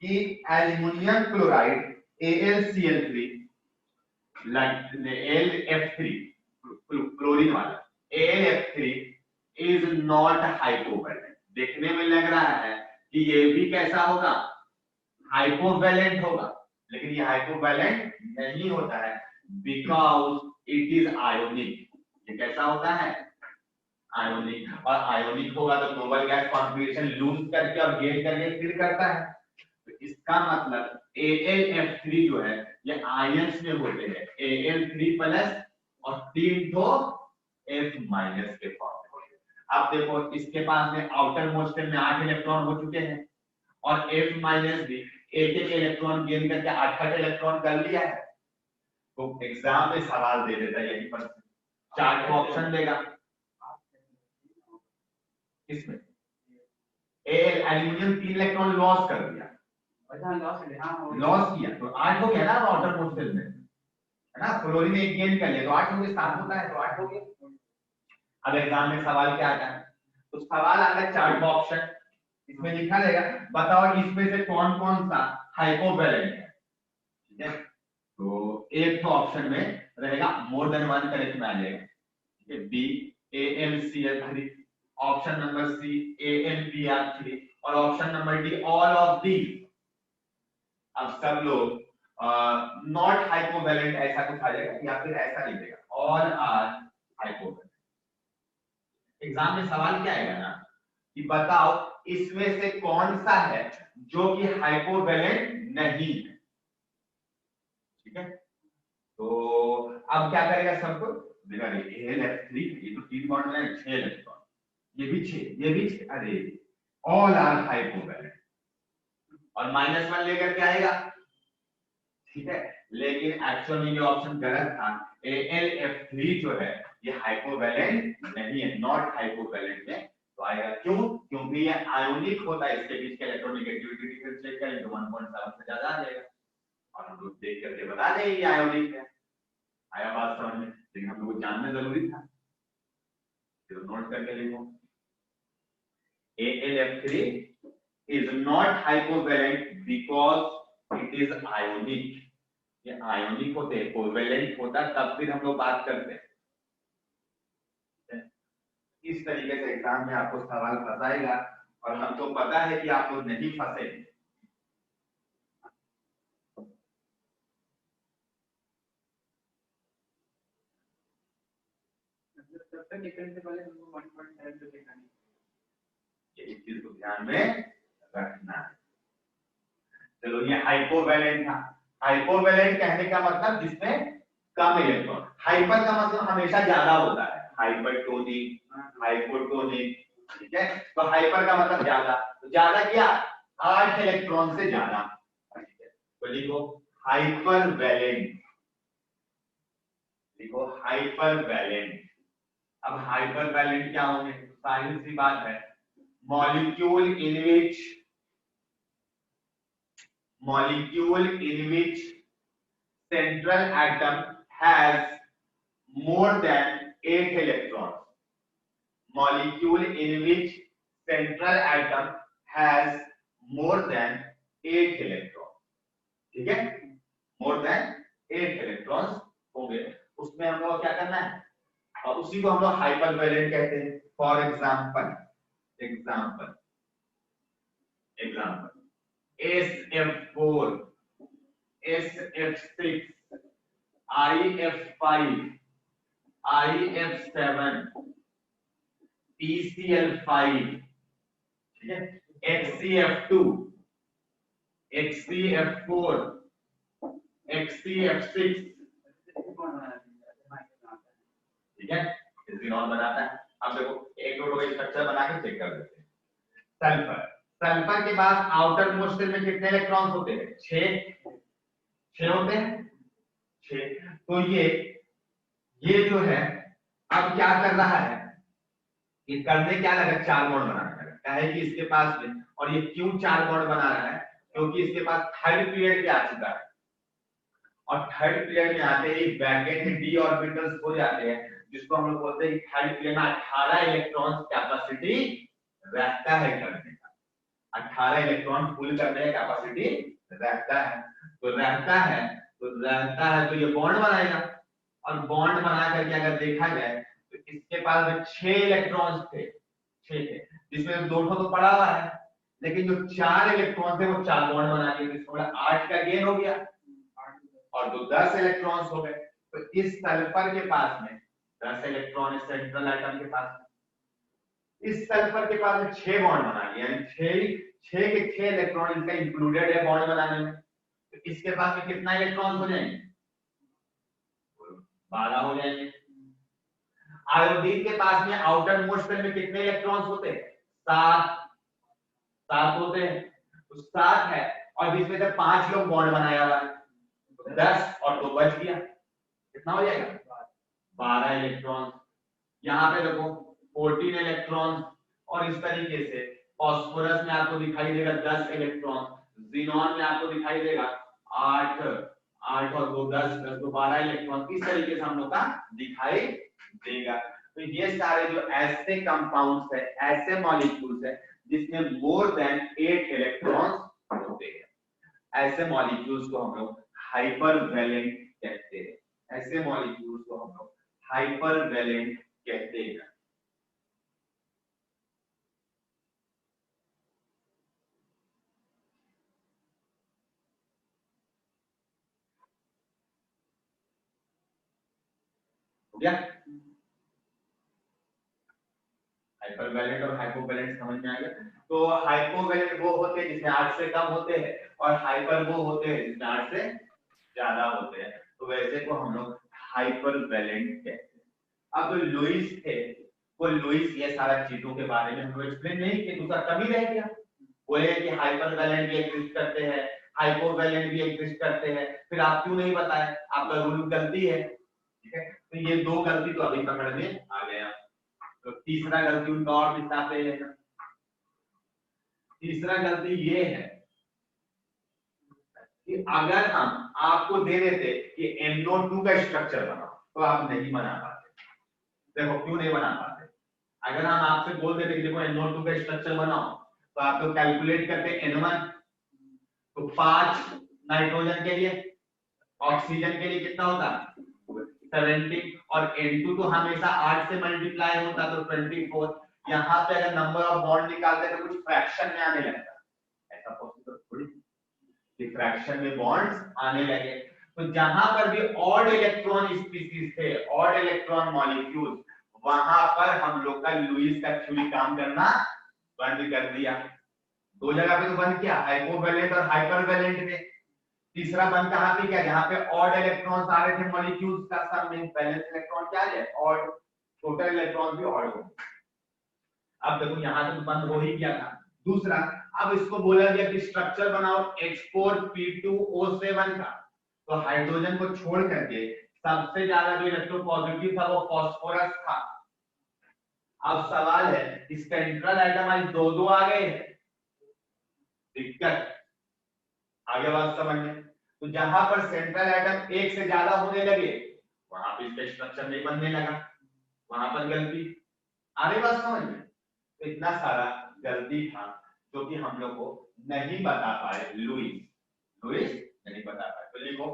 कि aluminium chloride AlCl3 LF3 chlorine वाला AlF3 इज नॉट हाइपोवैलेंट। देखने में लग रहा है कि ये भी कैसा होगा, हाइपोवैलेंट होगा, लेकिन ये हाइपोवैलेंट नहीं होता है बिकॉज इट इज आयोनिक। ये कैसा होता है, आयोनिक। और आयोनिक होगा तो नोबल गैस कॉन्फ़िगरेशन लूज करके और गेन करके फिर करता है। तो इसका मतलब AlF3 जो है ये आयंस में होते हैं, Al3 प्लस और 3 तो F माइनस के फॉर्म में होते हैं। अब देखो इसके पास में आउटर मोस्ट में 8 इलेक्ट्रॉन हो चुके हैं और F माइनस भी एक एक इलेक्ट्रॉन गेन करके 8 इलेक्ट्रॉन कर लिया है। तो एग्जाम में सवाल दे देता है यहीं पर, चार को ऑप्शन देगा इसमें एल्यूमिनियम 3 इलेक्ट्रॉन लॉस कर दिया, लॉस किया तो 8 हो गया ना आउटर मोस्ट में, है ना। क्लोरीन एक गेन कर लिया तो 8 हो गए, 7 होता है तो 8 हो गया। अब एग्जाम में सवाल क्या आता है, तो सवाल आता है चार्ट का ऑप्शन, इसमें लिखा रहेगा बताओ इसमें से कौन कौन सा हाइपोवैलेंट है, ठीक है। तो एक तो ऑप्शन में रहेगा मोर देन 1 करेक्ट में आ जाएगा, ठीक है। B AlCl3, option number C AlBr3 और option number D all of the. अब सब लोग नॉट हाइपोवैलेंट ऐसा कुछ आ जाएगा या फिर ऐसा लिख देगा ऑल आर हाइपोवैलेंट। एग्जाम में सवाल क्या आएगा ना कि बताओ इसमें से कौन सा है जो कि हाइपोवैलेंट नहीं है, ठीक है। तो अब क्या करेगा सबको देखा, AlF3 ये तो 3 बॉन्ड है, 6 इलेक्ट्रॉन, ये भी 6, ये भी 6, अरे ऑल आर हाइपोवैलेंट और -1 लेकर के आएगा, ठीक है। लेकिन एक्चुअल में ये ऑप्शन गलत था, AlF3 जो है ये हाइपोवैलेंट नहीं है, नॉट हाइपोवैलेंट में तो आएगा। क्यों? क्योंकि ये आयोनिक होता है, इसके बीच के इलेक्ट्रोनेगेटिविटी डिफरेंस चेक करें तो 1.7 से ज्यादा आ जाएगा और हम लोग देख करके बता दें ये आयोनिक है। आया बात समझ में, लेकिन हम लोग को जानना जरूरी था, तो नोट करके लिखो AlF3 is not hypovalent because it is ionic। ये आयोनिक होते हैं, कोवैलेंट होता तब फिर हम लोग बात करते हैं। इस तरीके से एग्जाम में आपको सवाल फंसाएगा और हमको पता है कि आप लोग नहीं फंसे। ये चीज को ध्यान में रखना है। चलो ये हाइपोवैलेंट था, हाइपोवैलेंट कहने का मतलब जिसमें कम इलेक्ट्रॉन, हाइपर का मतलब हमेशा ज्यादा होता है, हाइपरटोनिक, हाइपोटोनिक, ठीक है। तो हाइपर का मतलब ज्यादा, तो ज्यादा क्या 8 इलेक्ट्रॉन से ज्यादा, ठीक है। तो लिखो हाइपरवैलेंट, लिखो हाइपरवैलेंट। अब हाइपरवैलेंट क्या होंगे, सारी सी बात है, molecule in which central atom has more than 8 electrons, molecule in which central atom has more than 8 electrons, ठीक है। more than 8 electrons होंगे, उसमें हम लोग क्या करना है और उसी को हम लोग हाइपरवैलेंट कहते हैं। For example SF4, SF6, IF5, IF7, PCl5, ठीक है, HCF2, HCF4, HCF6, ठीक है, इथेनॉल बनाता है। अब देखो एक दो स्ट्रक्चर बना के चेक कर लेते हैं। सल्फर, सल्फर के पास आउटर मोस्ट में कितने इलेक्ट्रॉन्स होते हैं, 6 होते हैं, 6। तो ये जो है अब क्या कर रहा है, ये करने क्या लगा, 4 बॉन्ड बनाने लगा है कि इसके पास में, और ये क्यों 4 बॉन्ड बना रहा है, क्योंकि इसके पास थर्ड पीरियड पे आ चुका है और थर्ड पीरियड में आते ही वैकेंट डी ऑर्बिटल्स हो जाते हैं, जिसको हम लोग बोलते हैं थर्ड पीरियड में 18 इलेक्ट्रॉन कैपेसिटी रहता है करने का, 18 इलेक्ट्रॉन फुल करने का कैपेसिटी रहता है। तो ये बॉन्ड बनाएगा और बॉन्ड बना करके अगर देखा जाए तो इसके पास में 6 इलेक्ट्रॉन्स थे, 6 थे, जिसमें 2 तो पड़ा हुआ है, लेकिन जो 4 इलेक्ट्रॉन थे वो 4 बॉन्ड बना दिए, इसको 8 का गेन हो गया और जो 10 इलेक्ट्रॉन्स हो गए। तो इस सल्फर के पास में 10 इलेक्ट्रॉन है सेंट्रल एटम के पास में, इस सल्फर के पास में 6 बॉन्ड बना दिए, यानी 6 के 6 इलेक्ट्रॉन इसका इंक्लूडेड है बॉन्ड बनाने में। तो इसके पास में कितना इलेक्ट्रॉन हो जाएंगे? 12 हो जाएंगे। आयोडीन के पास में आउटर मोस्ट शेल में कितने इलेक्ट्रॉन्स होते हैं? 7 होते हैं। तो 7 है और जिसमें से 5 लोग बॉन्ड बनाया हुआ है, 10 और 2 बच गया, कितना हो जाएगा? 12 इलेक्ट्रॉन्स। यहाँ पे देखो 14 इलेक्ट्रॉन्स, और इस तरीके से फास्फोरस में आपको दिखाई देगा 10 इलेक्ट्रॉन, ज़ीनॉन में आपको दिखाई देगा 8 और 2 10 10 2 12 इलेक्ट्रॉन। इस तरीके से हम लोग का दिखाई देगा। तो ये सारे जो ऐसे कंपाउंड्स है, ऐसे मॉलिक्यूल्स है जिसमें मोर देन 8 इलेक्ट्रॉन्स होते हैं, ऐसे मॉलिक्यूल्स को हम लोग हाइपरवैलेंट कहते हैं। ऐसे मॉलिक्यूल्स को हम लोग हाइपरवैलेंट कहते हैं। हो गया? हाइपरवैलेंट और हाइपोवैलेंट समझ में आ गया? तो हाइपोवैलेंट वो होते हैं जिसमें 8 से कम होते हैं, और हाइपर वो होते हैं जिसमें 8 से ज्यादा होते हैं। तो वैसे को हम लोग हाइपरवैलेंट कहते हैं। अब जो लुईस थे, वो लुईस ये सारा चीजों के बारे में हमको एक्सप्लेन नहीं किया, दूसरा कभी रह गया। बोले कि हाइपरवैलेंट भी एग्जिस्ट करते हैं, हाइपोवैलेंट भी एग्जिस्ट करते हैं, फिर आप क्यों नहीं बताए? आपका रूल गलती है, ठीक है? तो ये 2 गलती तो अभी पकड़ में आ गया। तो तीसरा गलती उनका और विस्तार से है। तीसरा गलती ये है कि अगर हम आपको दे देते कि NO2 का स्ट्रक्चर बनाओ, तो आप नहीं बना पाते। देखो क्यों नहीं बना पाते? अगर हम आपसे बोल देते कि देखो NO2 का स्ट्रक्चर बनाओ, तो आप तो कैलकुलेट करते N1, तो 5 नाइट्रोजन के लिए, ऑक्सीजन के लिए कितना होता? 70, और N2 तो हमेशा 8 से मल्टीप्लाई होता, तो 24। यहाँ पे अगर नंबर ऑफ बॉन्ड निकालते तो कुछ फ्रैक्शन में आने लगता, ऐसा पॉसिबल थोड़ी कि फ्रैक्शन में बॉन्ड्स आने लगे। तो जहां पर भी ऑड इलेक्ट्रॉन स्पीसीज थे, ऑड इलेक्ट्रॉन मॉलिक्यूल, वहां पर हम लोग का लुईस का थ्योरी काम करना बंद कर दिया। 2 जगह पे तो बंद किया, हाइपोवैलेंट और हाइपरवैलेंट में। तीसरा बंद कहां पे किया? जहां पे ऑड इलेक्ट्रॉन्स आ रहे थे मॉलिक्यूल्स का सम में, बैलेंस इलेक्ट्रॉन क्या है? ऑड, टोटल इलेक्ट्रॉन भी ऑड हो। अब देखो यहां तो बंद हो ही गया था। दूसरा, अब इसको बोला गया कि स्ट्रक्चर बनाओ H4P2O7 का, तो हाइड्रोजन को छोड़ करके सबसे ज्यादा जो इलेक्ट्रोपॉजिटिव था वो फास्फोरस था। अब सवाल है कि सेंट्रल एटम आज 2 आ गए, दिक्कत आगे बात समझ में। तो जहां पर सेंट्रल एटम 1 से ज्यादा होने लगे, वहां पे इसका स्ट्रक्चर नहीं बनने लगा, वहां पर गलती। आगे बात समझ में? तो इतना सारा गलती था जो कि हम लोग को नहीं बता पाए, लुईस नहीं बता पाए। तो लिखो,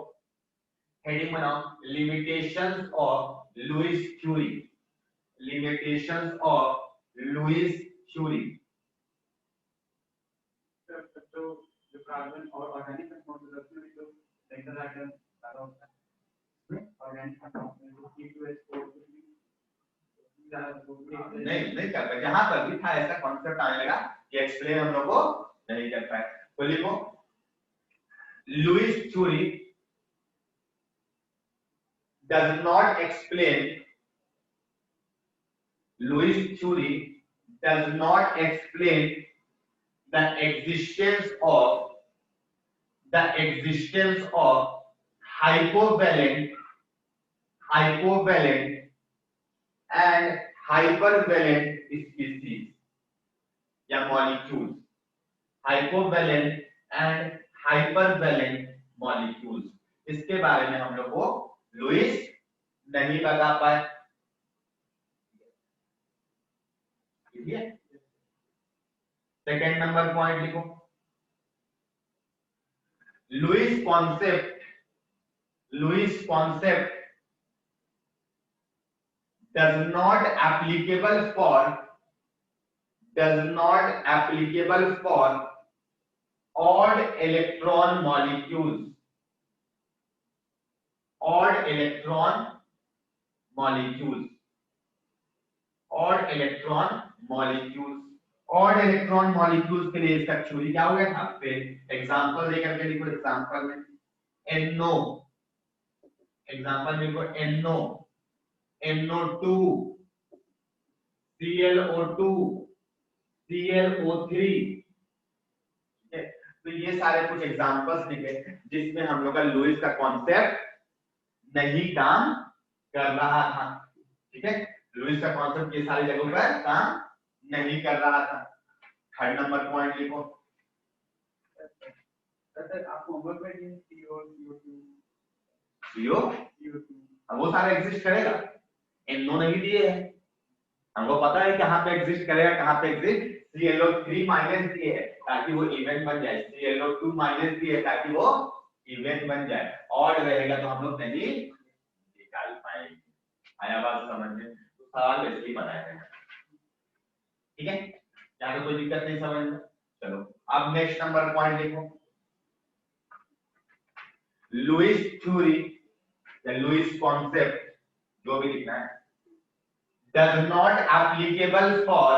हेडिंग बनाओ, limitations of Lewis theory, limitations of Lewis theory. तो जो कार्बन और ऑर्गेनिक कंपाउंड में जो सेंट्रल एटम ज्यादा होता है, ऑर्गेनिक कंपाउंड में जो C2H4 नहीं कर पाए। जहां पर भी था ऐसा कॉन्सेप्ट आने लगा कि एक्सप्लेन हम लोग को नहीं कर पाए। तो लिखो, Lewis theory does not explain, Lewis theory does not explain the existence of hypovalent and hypervalent species या molecules, hypovalent and hypervalent molecules, इसके बारे में हम लोग को लुईस नहीं बता पाए। सेकेंड नंबर पॉइंट लिखो, Lewis concept does not applicable for odd electron molecules. Odd electron molecules के लिए इसका थ्योरी क्या हो गया था? फिर एग्जांपल देकर के लिखो। एग्जांपल में NO, एग्जांपल में लिखो NO, NO2, ClO2, ClO3। तो ये सारे कुछ एग्जांपल्स लिखे जिसमें हम लोग का लुईस का कॉन्सेप्ट नहीं काम कर रहा था। ठीक है, लुईस का कॉन्सेप्ट ये सारी जगहों पर काम नहीं कर रहा था। थर्ड नंबर पॉइंट लिखो। सर आप होमवर्क में ये CO CO2 अब वो सारे एग्जिस्ट करेगा, NO नहीं दिए है, हमको पता है कहाँ पे एग्जिस्ट करेगा, कहाँ पे एग्जिस्ट। ClO3 माइनस दिए है ताकि वो इवेंट बन जाए, ClO2 माइनस दिए है ताकि वो इवेंट बन जाए। और रहेगा तो हम लोग नहीं निकाल पाएंगे। आया बात समझ में? तो सवाल वैसे ही बनाया है। ठीक है, यहाँ पे कोई दिक्कत नहीं समझ में। चलो अब नेक्स्ट नंबर पॉइंट देखो। लुईस थ्योरी या लुईस कॉन्सेप्ट जो भी लिखना है, does not applicable for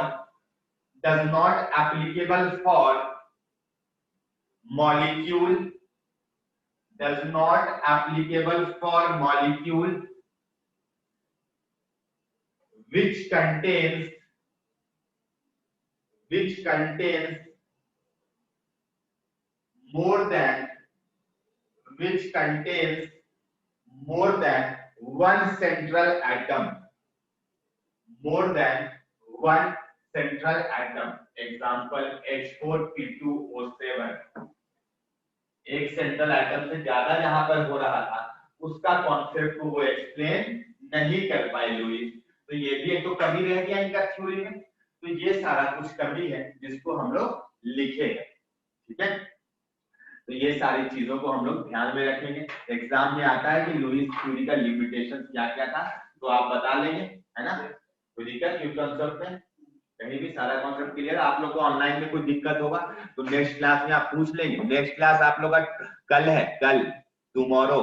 molecule which contains more than one central atom. Example H4P2O7। एक सेंट्रल एटम से ज्यादा जहां पर हो रहा था उसका कॉन्सेप्ट को वो एक्सप्लेन नहीं कर पाए लुईस। तो ये भी एक तो कमी रह गया इनका थ्योरी में। तो ये सारा कुछ कमी है जिसको हम लोग लिखेंगे। ठीक है, तो ये सारी चीजों को हम लोग ध्यान में रखेंगे। एग्जाम में आता है कि लुईस थ्योरी का लिमिटेशन क्या क्या था, तो आप बता लेंगे, है ना। कोई दिक्कत नहीं कॉन्सेप्ट में, कहीं भी सारा कॉन्सेप्ट क्लियर। आप लोग को ऑनलाइन में कोई दिक्कत होगा तो नेक्स्ट क्लास में आप पूछ लेंगे। नेक्स्ट क्लास आप लोग का कल है, कल टुमारो